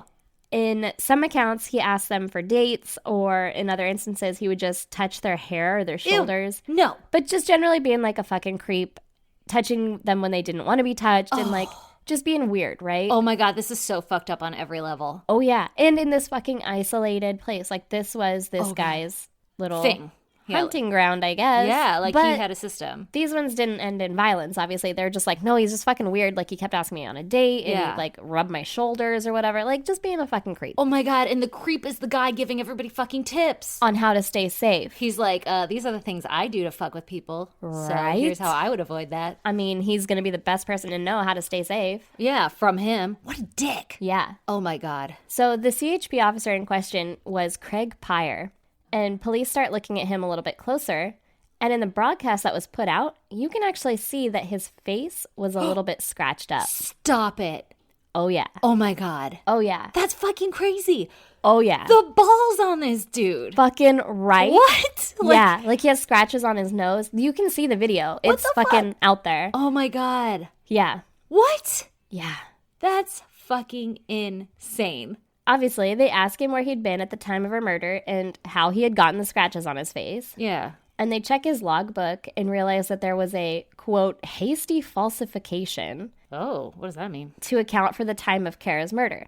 In some accounts, he asked them for dates, or in other instances, he would just touch their hair or their shoulders. Ew. No. But just generally being like a fucking creep, touching them when they didn't want to be touched, and like just being weird, right? Oh my God, this is so fucked up on every level. Oh, yeah. And in this fucking isolated place. Like, this was this guy's little Thing. Yeah, hunting ground, I guess. Yeah, like but he had a system. these ones didn't end in violence, obviously. They're just like, no, he's just fucking weird. Like, he kept asking me on a date and Yeah. he'd, like, rub my shoulders or whatever. Like, just being a fucking creep. Oh my God, and the creep is the guy giving everybody fucking tips. On how to stay safe. He's like, these are the things I do to fuck with people. Right. So here's how I would avoid that. I mean, he's going to be the best person to know how to stay safe. Yeah, from him. What a dick. Yeah. Oh my God. So the CHP officer in question was Craig Pyre, and police start looking at him a little bit closer. And in the broadcast that was put out, you can actually see that his face was a little bit scratched up. Stop it. Oh, yeah. Oh my God. Oh, yeah. That's fucking crazy. Oh, yeah. The balls on this dude. Fucking right. What? Yeah, like he has scratches on his nose. You can see the video. It's the fucking fuck? out there. Oh my God. Yeah. What? Yeah. That's fucking insane. Obviously, they ask him where he'd been at the time of her murder and how he had gotten the scratches on his face. Yeah. And they check his logbook and realize that there was a, quote, hasty falsification Oh, what does that mean? to account for the time of Kara's murder.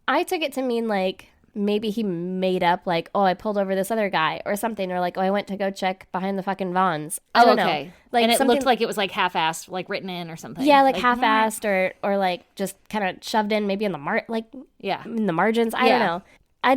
I took it to mean, like, maybe he made up, like, oh, I pulled over this other guy or something, or like, oh, I went to go check behind the fucking Vons. I don't know. Like, and it something, looked like it was like half-assed, like written in or something. yeah, like half-assed or like just kind of shoved in maybe in the Yeah. in the margins. I Yeah. don't know.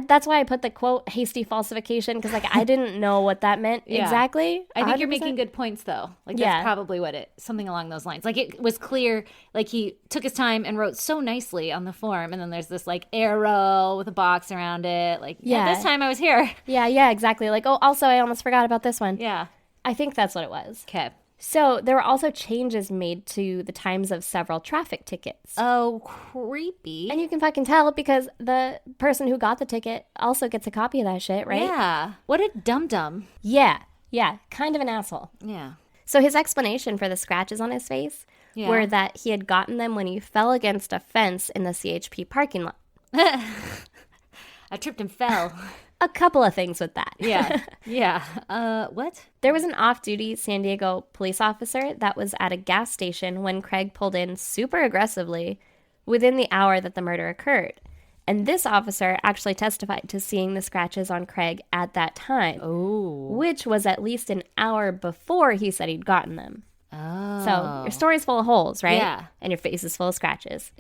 That's why I put the quote hasty falsification, because like I didn't know what that meant Yeah. exactly. I think you're 100%. making good points, though. Like, that's Yeah. probably what something along those lines. Like, it was clear, like, he took his time and wrote so nicely on the form, and then there's this, like, arrow with a box around it. Like, yeah, Yeah. this time I was here. Yeah, exactly. Like, oh, also I almost forgot about this one. Yeah. I think that's what it was. Okay. So there were also changes made to the times of several traffic tickets. Oh, creepy. And you can fucking tell because the person who got the ticket also gets a copy of that shit, right? Yeah. What a dum-dum. Yeah, kind of an asshole. Yeah. So his explanation for the scratches on his face Yeah. were that he had gotten them when he fell against a fence in the CHP parking lot. I tripped and fell. A couple of things with that. Yeah. Yeah. What? There was an off-duty San Diego police officer that was at a gas station when Craig pulled in super aggressively within the hour that the murder occurred. And this officer actually testified to seeing the scratches on Craig at that time. Oh. Which was at least an hour before he said he'd gotten them. Oh. So your story's full of holes, right? Yeah. And your face is full of scratches.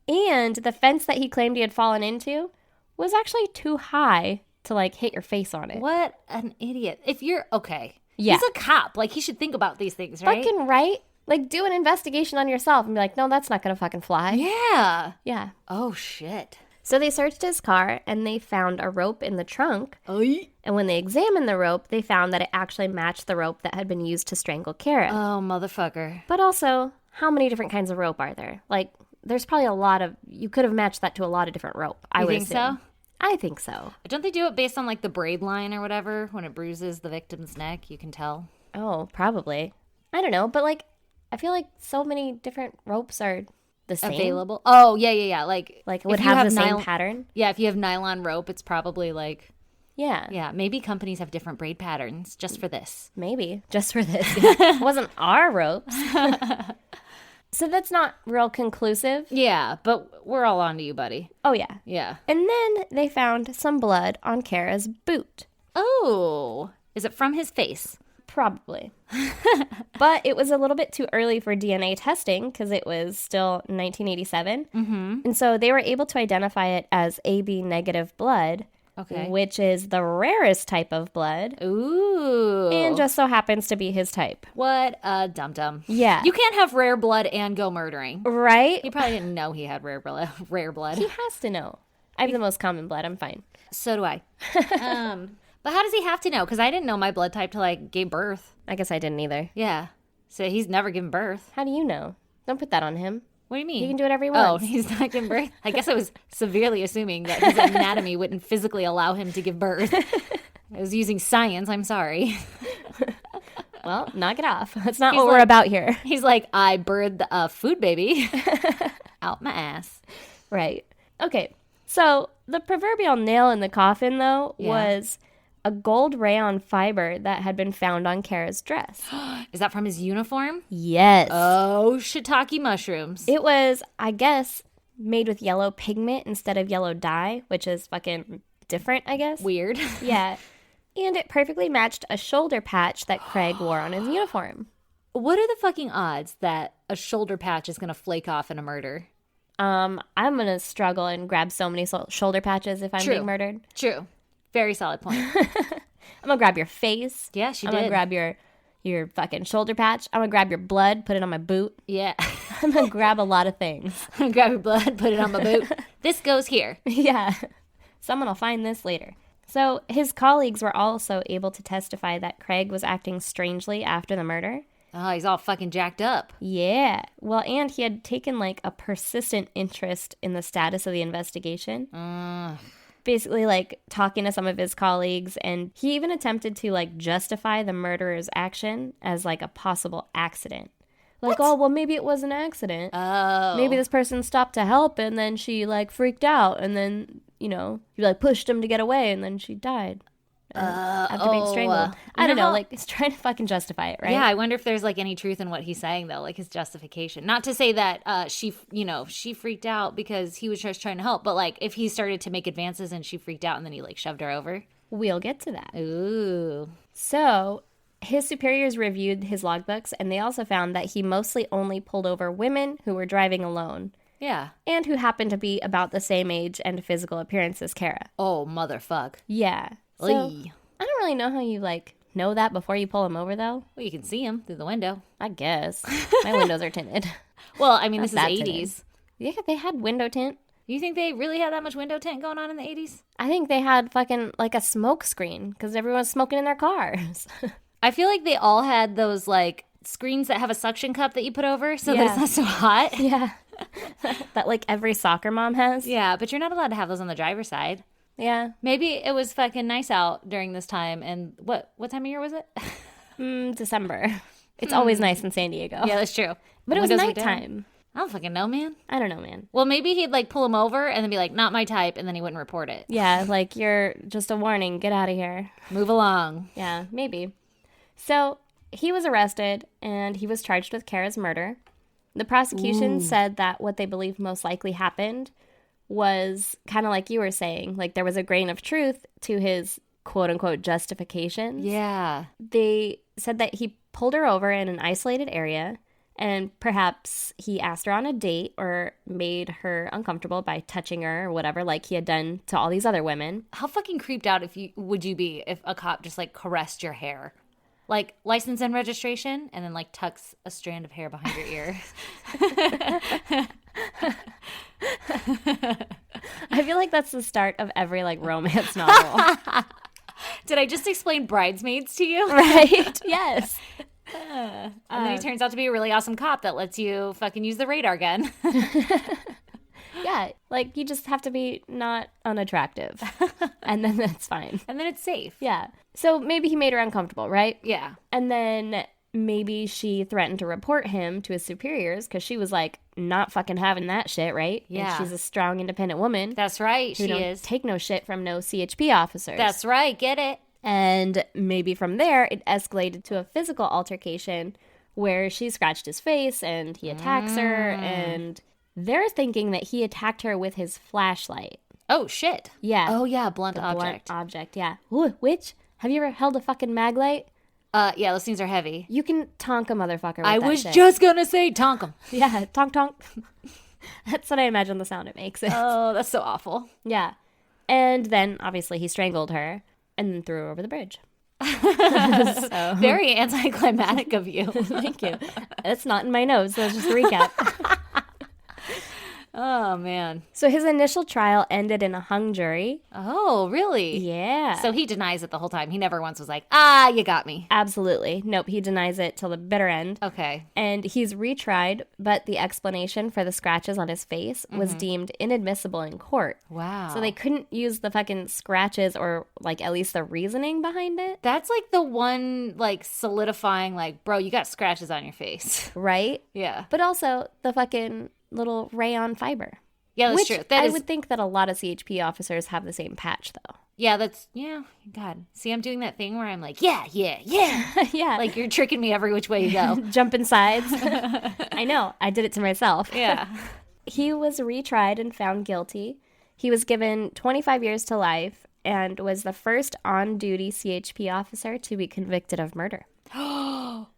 And the fence that he claimed he had fallen into was actually too high to, like, hit your face on it. What an idiot. If you're, okay. Yeah. He's a cop. Like, he should think about these things, right? Fucking right? Like, do an investigation on yourself and be like, no, that's not going to fucking fly. Yeah. Yeah. Oh, shit. So they searched his car and they found a rope in the trunk. Oy. And when they examined the rope, they found that it actually matched the rope that had been used to strangle Kara. Oh, motherfucker. But also, how many different kinds of rope are there? Like, there's probably a lot of, you could have matched that to a lot of different rope. I would think assume. so? I think so. Don't they do it based on, like, the braid line or whatever? When it bruises the victim's neck, you can tell. Oh, probably. I don't know. But, like, I feel like so many different ropes are the same. Available? Oh, yeah. Like Like, it would if you have the same nylon- pattern. Yeah, if you have nylon rope, it's probably, like... Yeah. Yeah, maybe companies have different braid patterns just for this. Maybe. Just for this. It wasn't our ropes. So that's not real conclusive. Yeah, but we're all on to you, buddy. Oh, yeah. Yeah. And then they found some blood on Kara's boot. Oh, is it from his face? Probably. But it was a little bit too early for DNA testing because it was still 1987. Mm-hmm. And so they were able to identify it as AB negative blood, Okay. which is the rarest type of blood. Ooh. And just so happens to be his type. What a dum-dum. Yeah. You can't have rare blood and go murdering. Right? He probably didn't know he had rare blood. He has to know. I have the most common blood. I'm fine. So do I. But how does he have to know? Because I didn't know my blood type till I gave birth. I guess I didn't either. Yeah. So he's never given birth. How do you know? Don't put that on him. What do you mean? He can do whatever he Oh, wants. he's not giving birth? I guess I was severely assuming that his anatomy wouldn't physically allow him to give birth. I was using science. I'm sorry. Well, knock it off. That's not He's what we're like- about here. He's like, I birthed a food baby out my ass. Right. Okay. So the proverbial nail in the coffin, though, Yeah. was a gold rayon fiber that had been found on Kara's dress. Is that from his uniform? Yes. Oh, shiitake mushrooms. It was, I guess, made with yellow pigment instead of yellow dye, which is fucking different, I guess. Weird. Yeah. And it perfectly matched a shoulder patch that Craig wore on his uniform. What are the fucking odds that a shoulder patch is going to flake off in a murder? I'm going to struggle and grab so many shoulder patches if I'm True. being murdered. True. Very solid point. I'm going to grab your face. Yeah, she I'm going did. to grab your fucking shoulder patch. I'm going to grab your blood, put it on my boot. Yeah. I'm going to grab a lot of things. Grab your blood, put it on my boot. This goes here. Yeah. Someone will find this later. So his colleagues were also able to testify that Craig was acting strangely after the murder. Oh, he's all fucking jacked up. Yeah. Well, and he had taken like a persistent interest in the status of the investigation. Basically, like talking to some of his colleagues, and he even attempted to like justify the murderer's action as like a possible accident. Like, oh, well, maybe it was an accident. Oh. Maybe this person stopped to help and then she like freaked out and then, you know, he like pushed him to get away and then she died after being strangled. I don't know, like he's trying to fucking justify it, right? Yeah, I wonder if there's like any truth in what he's saying though, like his justification. Not to say that she freaked out because he was just trying to help, but like if he started to make advances and she freaked out and then he like shoved her over. We'll get to that. Ooh. So his superiors reviewed his logbooks and they also found that he mostly only pulled over women who were driving alone. Yeah. And who happened to be about the same age and physical appearance as Kara. Oh, motherfuck. Yeah. So, Oy. I don't really know how you, like, know that before you pull him over, though. Well, you can see him through the window. I guess. My windows are tinted. Well, I mean, this is Not that 80s. tinted. Yeah, they had window tint. You think they really had that much window tint going on in the 80s? I think they had fucking, like, a smoke screen because everyone's smoking in their cars. I feel like they all had those, like, screens that have a suction cup that you put over so that Yeah. it's not so hot. Yeah. That, like, every soccer mom has. Yeah, but you're not allowed to have those on the driver's side. Yeah. Maybe it was fucking nice out during this time. And what time of year was it? December. It's always nice in San Diego. Yeah, that's true. But it was Windows were down. nighttime. I don't fucking know, man. I don't know, man. Well, maybe he'd like pull him over and then be like, not my type, and then he wouldn't report it. Yeah, like, you're just a warning. Get out of here. Move along. Yeah, maybe. So he was arrested and he was charged with Kara's murder. The prosecution said that what they believe most likely happened was kind of like you were saying. Like, there was a grain of truth to his quote-unquote justifications. Yeah. They said that he pulled her over in an isolated area, and perhaps he asked her on a date or made her uncomfortable by touching her or whatever, like he had done to all these other women. How fucking creeped out would you be if a cop just like caressed your hair? Like license and registration, and then like tucks a strand of hair behind your ear. I feel like that's the start of every like romance novel. Did I just explain Bridesmaids to you? Right? Yes. And then he turns out to be a really awesome cop that lets you fucking use the radar gun. Yeah, like you just have to be not unattractive. And then that's fine. And then it's safe. Yeah. So maybe he made her uncomfortable, right? Yeah. And then maybe she threatened to report him to his superiors because she was like not fucking having that shit, right? Yeah. And she's a strong, independent woman. That's right. Who She don't is. take no shit from no CHP officers. That's right. Get it? And maybe from there, it escalated to a physical altercation where she scratched his face and he attacks her. And they're thinking that he attacked her with his flashlight. Oh, shit. Yeah. Oh, yeah. Blunt The object. blunt object, yeah. Ooh, which? Have you ever held a fucking mag light? Yeah, those things are heavy. You can tonk a motherfucker with I that was shit. just going to say tonk 'em. Yeah, tonk tonk. That's what I imagine the sound it makes. Oh, that's so awful. Yeah. And then, obviously, he strangled her and then threw her over the bridge. So, Very anticlimactic of you. thank you. It's not in my notes, so let's just recap. Oh, man. So his initial trial ended in a hung jury. Oh, really? Yeah. So he denies it the whole time. He never once was like, you got me. Absolutely. Nope, he denies it till the bitter end. Okay. And he's retried, but the explanation for the scratches on his face was deemed inadmissible in court. Wow. So they couldn't use the fucking scratches or, like, at least the reasoning behind it. That's like the one, like, solidifying, like, bro, you got scratches on your face. Right? Yeah. But also the fucking little rayon fiber. Yeah, that's Which true. I would think that a lot of CHP officers have the same patch, though. Yeah, God. See, I'm doing that thing where I'm like, yeah. Yeah. Like, you're tricking me every which way you go. Jumping sides. I know. I did it to myself. Yeah. He was retried and found guilty. He was given 25 years to life and was the first on-duty CHP officer to be convicted of murder.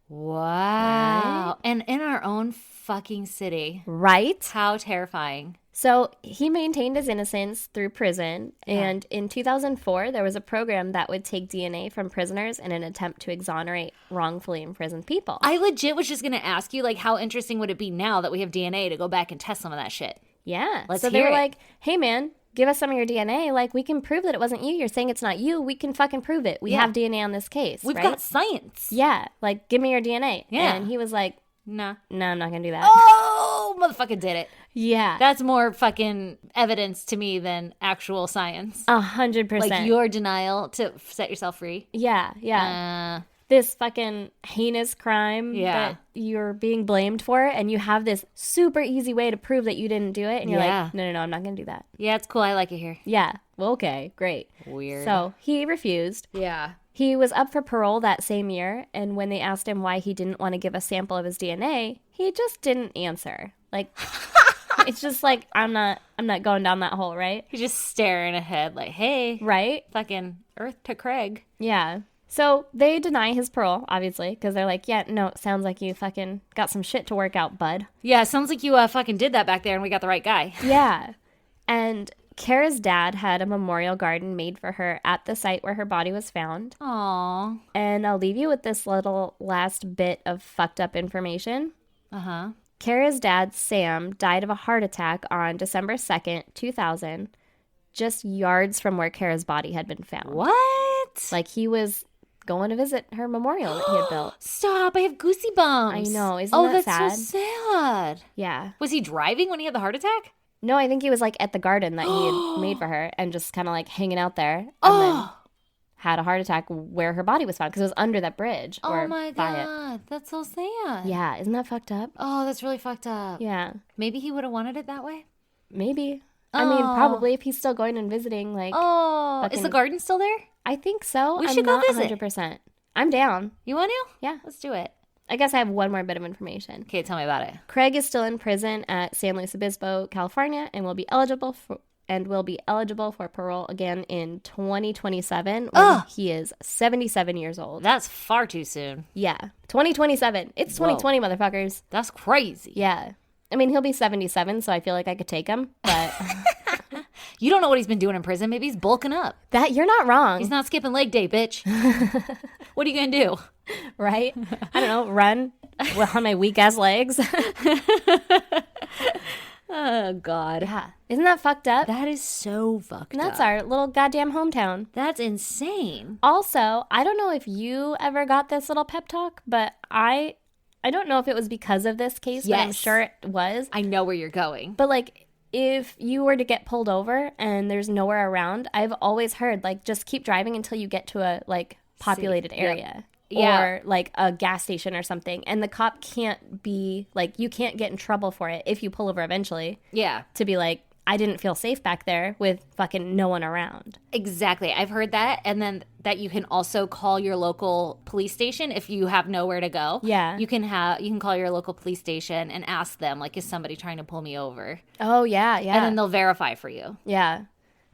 Wow. And in our own fucking city. Right? How terrifying. So he maintained his innocence through prison, and in 2004, there was a program that would take DNA from prisoners in an attempt to exonerate wrongfully imprisoned people. I legit was just going to ask you, like, how interesting would it be now that we have DNA to go back and test some of that shit? Yeah. Let's so they hear were it. like, hey, man, give us some of your DNA. Like, we can prove that it wasn't you. You're saying it's not you. We can fucking prove it. We Yeah. have DNA on this case. We've right? got science. Yeah. Like, give me your DNA. Yeah. And he was like, Nah. no, I'm not going to do that. Oh, motherfucker did it. Yeah. That's more fucking evidence to me than actual science. 100%. Like your denial to set yourself free. Yeah. Yeah. This fucking heinous crime that you're being blamed for, and you have this super easy way to prove that you didn't do it, and you're Yeah. like, no, I'm not going to do that. Yeah, it's cool. I like it here. Yeah. Well, okay. Great. Weird. So he refused. Yeah. He was up for parole that same year, and when they asked him why he didn't want to give a sample of his DNA, he just didn't answer. Like, it's just like, I'm not going down that hole, right? He's just staring ahead like, hey, Right? fucking Earth to Craig. Yeah. So they deny his parole, obviously, because they're like, yeah, no, it sounds like you fucking got some shit to work out, bud. Yeah, sounds like you fucking did that back there and we got the right guy. Yeah. And Kara's dad had a memorial garden made for her at the site where her body was found. Aww. And I'll leave you with this little last bit of fucked up information. Uh-huh. Kara's dad, Sam, died of a heart attack on December 2nd, 2000, just yards from where Kara's body had been found. What? Like, he was going to visit her memorial that he had built. Stop, I have goosey bumps. I know, isn't that's that sad? so sad. Yeah. Was he driving when he had the heart attack? No, I think he was, like, at the garden that he had made for her and just kind of, like, hanging out there. And then had a heart attack where her body was found because it was under that bridge. Oh my by it. God, that's so sad. Yeah, isn't that fucked up? Oh, that's really fucked up. Yeah, Maybe he would have wanted it that way. maybe. I mean, probably if he's still going and visiting, like, Oh, is fucking- the garden still there? I think so. We I'm should go not visit. 100%. I'm down. You want to? Yeah. Let's do it. I guess I have one more bit of information. Okay, tell me about it. Craig is still in prison at San Luis Obispo, California, and will be eligible for parole again in 2027 when he is 77 years old. That's far too soon. Yeah. 2027. It's 2020, motherfuckers. That's crazy. Yeah. I mean, he'll be 77, so I feel like I could take him, but You don't know what he's been doing in prison. Maybe he's bulking up. that you're not wrong. He's not skipping leg day, bitch. What are you going to do? Right? I don't know, run on my weak ass legs. Oh, God. Yeah. Isn't that fucked up? That is so fucked And that's up. our little goddamn hometown. That's insane. Also, I don't know if you ever got this little pep talk, but I don't know if it was because of this case, but I'm Yes. sure it was. I know where you're going. But like, if you were to get pulled over and there's nowhere around, I've always heard like just keep driving until you get to a like populated area. Yeah. Or like a gas station or something. And the cop can't be like, you can't get in trouble for it if you pull over eventually. Yeah. To be like, I didn't feel safe back there with fucking no one around. Exactly. I've heard that. And then that you can also call your local police station if you have nowhere to go. Yeah. You can call your local police station and ask them, like, is somebody trying to pull me over? Oh, yeah, yeah. And then they'll verify for you. Yeah.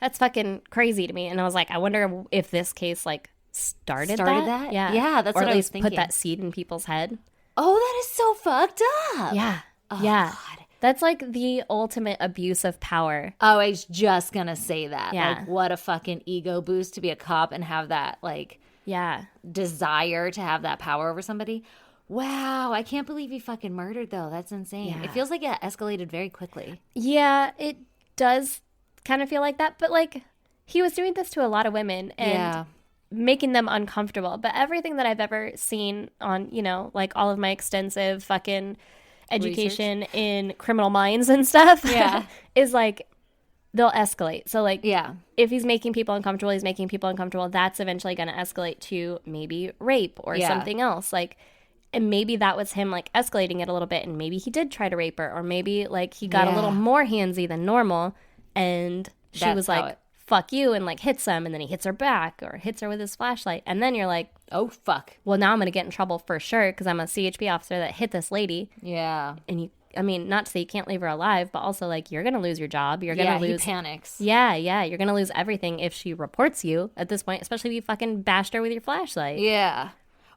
That's fucking crazy to me. And I was like, I wonder if this case like started that? Yeah. Yeah, that's or what at I was least thinking. put that seed in people's head. Oh, that is so fucked up. Yeah. Oh, yeah. God. That's like the ultimate abuse of power. Oh, I was just going to say that. Yeah. Like, what a fucking ego boost to be a cop and have that, like, Yeah. desire to have that power over somebody. Wow, I can't believe he fucking murdered, though. That's insane. Yeah. It feels like it escalated very quickly. Yeah, it does kind of feel like that. But like, he was doing this to a lot of women and Yeah. making them uncomfortable. But everything that I've ever seen on, you know, like all of my extensive fucking education in criminal minds and stuff Yeah. is like, they'll escalate. So like, Yeah. if he's making people uncomfortable, he's making people uncomfortable. That's eventually going to escalate to maybe rape or Yeah. something else. Like, and maybe that was him like escalating it a little bit, and maybe he did try to rape her, or maybe like he got a little more handsy than normal, and she That's was how like, it- "Fuck you," and like hits him, and then he hits her back or hits her with his flashlight, and then you're like, Oh, fuck. "Well, now I'm gonna get in trouble for sure because I'm a CHP officer that hit this lady," Yeah. and you. I mean, not to say you can't leave her alive, but also like you're gonna lose your job. You're gonna Yeah, lose. he panics. Yeah, you're gonna lose everything if she reports you at this point, especially if you fucking bashed her with your flashlight. Yeah.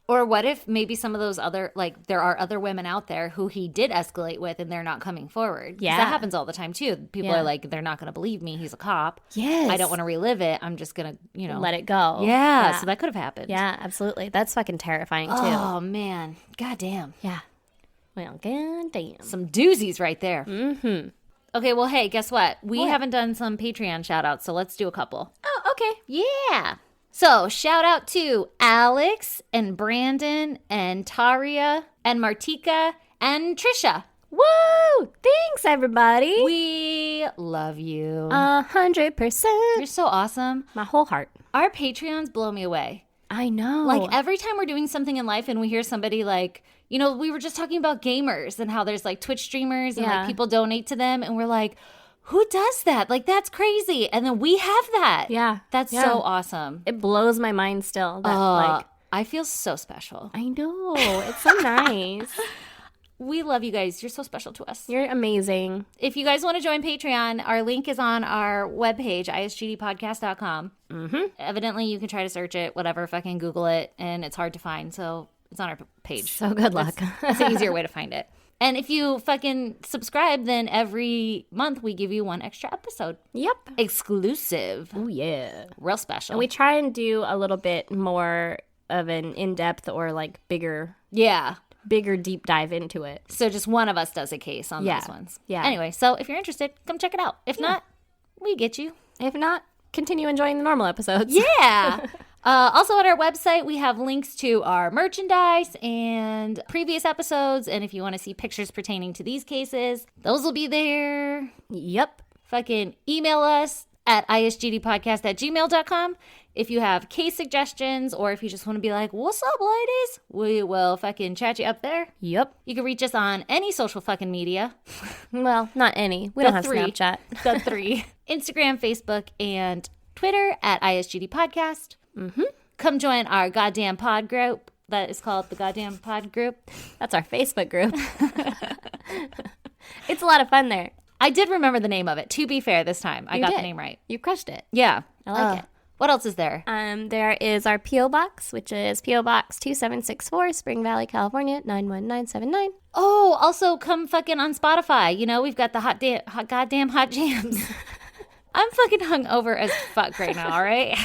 Or what if maybe some of those other, like, there are other women out there who he did escalate with and they're not coming forward? 'Cause Yeah. that happens all the time, too. People Yeah. are like, they're not going to believe me. He's a cop. Yes. I don't want to relive it. I'm just going to, you know. Let it go. Yeah. So that could have happened. Yeah, absolutely. That's fucking terrifying too. Oh, man. God damn. Yeah. Well, goddamn. Some doozies right there. Mm-hmm. Okay, well, hey, guess what? We haven't done some Patreon shout outs, so let's do a couple. Oh, okay. Yeah. So, shout out to Alex and Brandon and Taria and Martika and Trisha. Woo! Thanks, everybody. We love you. 100%. You're so awesome. My whole heart. Our Patreons blow me away. I know. Like, every time we're doing something in life and we hear somebody like, you know, we were just talking about gamers and how there's like Twitch streamers and Yeah. like people donate to them. And we're like, who does that? Like, that's crazy. And then we have that. Yeah. That's Yeah. so awesome. It blows my mind still. That, like, I feel so special. I know. It's so nice. We love you guys. You're so special to us. You're amazing. If you guys want to join Patreon, our link is on our webpage, isgdpodcast.com. Mm-hmm. Evidently, you can try to search it, whatever, fucking Google it, and it's hard to find. So it's on our page. So good luck. It's an easier way to find it. And if you fucking subscribe, then every month we give you one extra episode. Yep. Exclusive. Oh, yeah. Real special. And we try and do a little bit more of an in-depth or like bigger deep dive into it. So just one of us does a case on Yeah. those ones. Yeah. Anyway, so if you're interested, come check it out. If not, we get you. If not, continue enjoying the normal episodes. Yeah. Also on our website, we have links to our merchandise and previous episodes. And if you want to see pictures pertaining to these cases, those will be there. Yep. Fucking email us at isgdpodcast@gmail.com if you have case suggestions, or if you just want to be like, what's up, ladies? We will fucking chat you up there. Yep. You can reach us on any social fucking media. Well, not any. We The don't have three. Snapchat. The 3. Instagram, Facebook, and Twitter at ISGD Podcast. Mm-hmm. Come join our goddamn pod group, that is called the Goddamn Pod Group. That's our Facebook group. It's a lot of fun there. I did remember the name of it. To be fair, this time I got the name right. You crushed it. Yeah, I like it. What else is there? There is our P.O. Box, which is P.O. Box 2764, Spring Valley, California, 91979. Oh, also come fucking on Spotify. You know, we've got the goddamn hot jams. I'm fucking hungover as fuck right now, all right?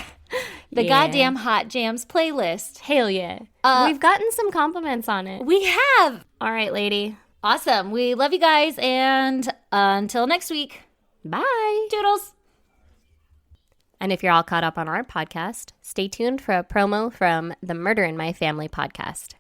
The goddamn hot jams playlist. Hell yeah. We've gotten some compliments on it. We have. All right, lady. Awesome. We love you guys, and until next week. Bye. Toodles. And if you're all caught up on our podcast, stay tuned for a promo from the Murder in My Family podcast.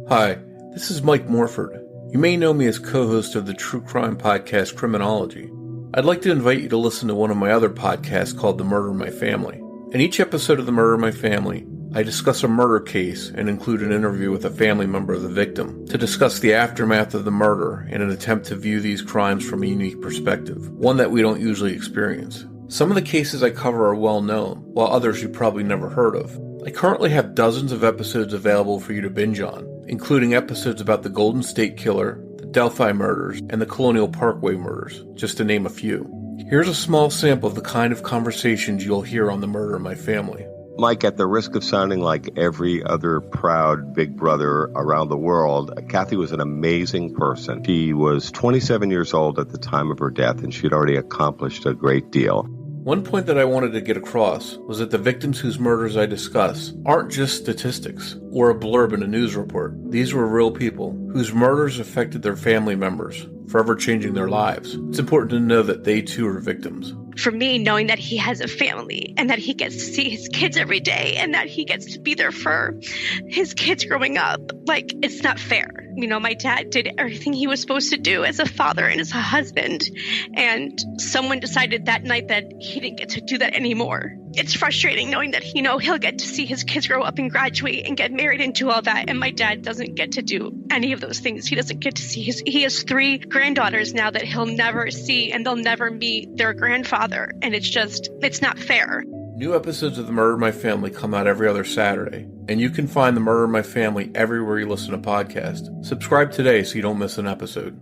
Hi, this is Mike Morford. You may know me as co-host of the true crime podcast Criminology. I'd like to invite you to listen to one of my other podcasts called The Murder in My Family. In each episode of The Murder in My Family, I discuss a murder case and include an interview with a family member of the victim to discuss the aftermath of the murder in an attempt to view these crimes from a unique perspective, one that we don't usually experience. Some of the cases I cover are well known, while others you probably never heard of. I currently have dozens of episodes available for you to binge on, including episodes about the Golden State Killer, the Delphi murders, and the Colonial Parkway murders, just to name a few. Here's a small sample of the kind of conversations you'll hear on The Murder in My Family. Mike, at the risk of sounding like every other proud big brother around the world, Kathy was an amazing person. She was 27 years old at the time of her death, and she had already accomplished a great deal. One point that I wanted to get across was that the victims whose murders I discuss aren't just statistics or a blurb in a news report. These were real people whose murders affected their family members, forever changing their lives. It's important to know that they too are victims. For me, knowing that he has a family and that he gets to see his kids every day and that he gets to be there for his kids growing up, like, it's not fair. You know, my dad did everything he was supposed to do as a father and as a husband. And someone decided that night that he didn't get to do that anymore. It's frustrating knowing that, you know, he'll get to see his kids grow up and graduate and get married and do all that. And my dad doesn't get to do any of those things. He doesn't get to see he has 3 granddaughters now that he'll never see, and they'll never meet their grandfather. And it's not fair. New episodes of The Murder in My Family come out every other Saturday, and you can find The Murder in My Family everywhere you listen to podcasts. Subscribe today so you don't miss an episode.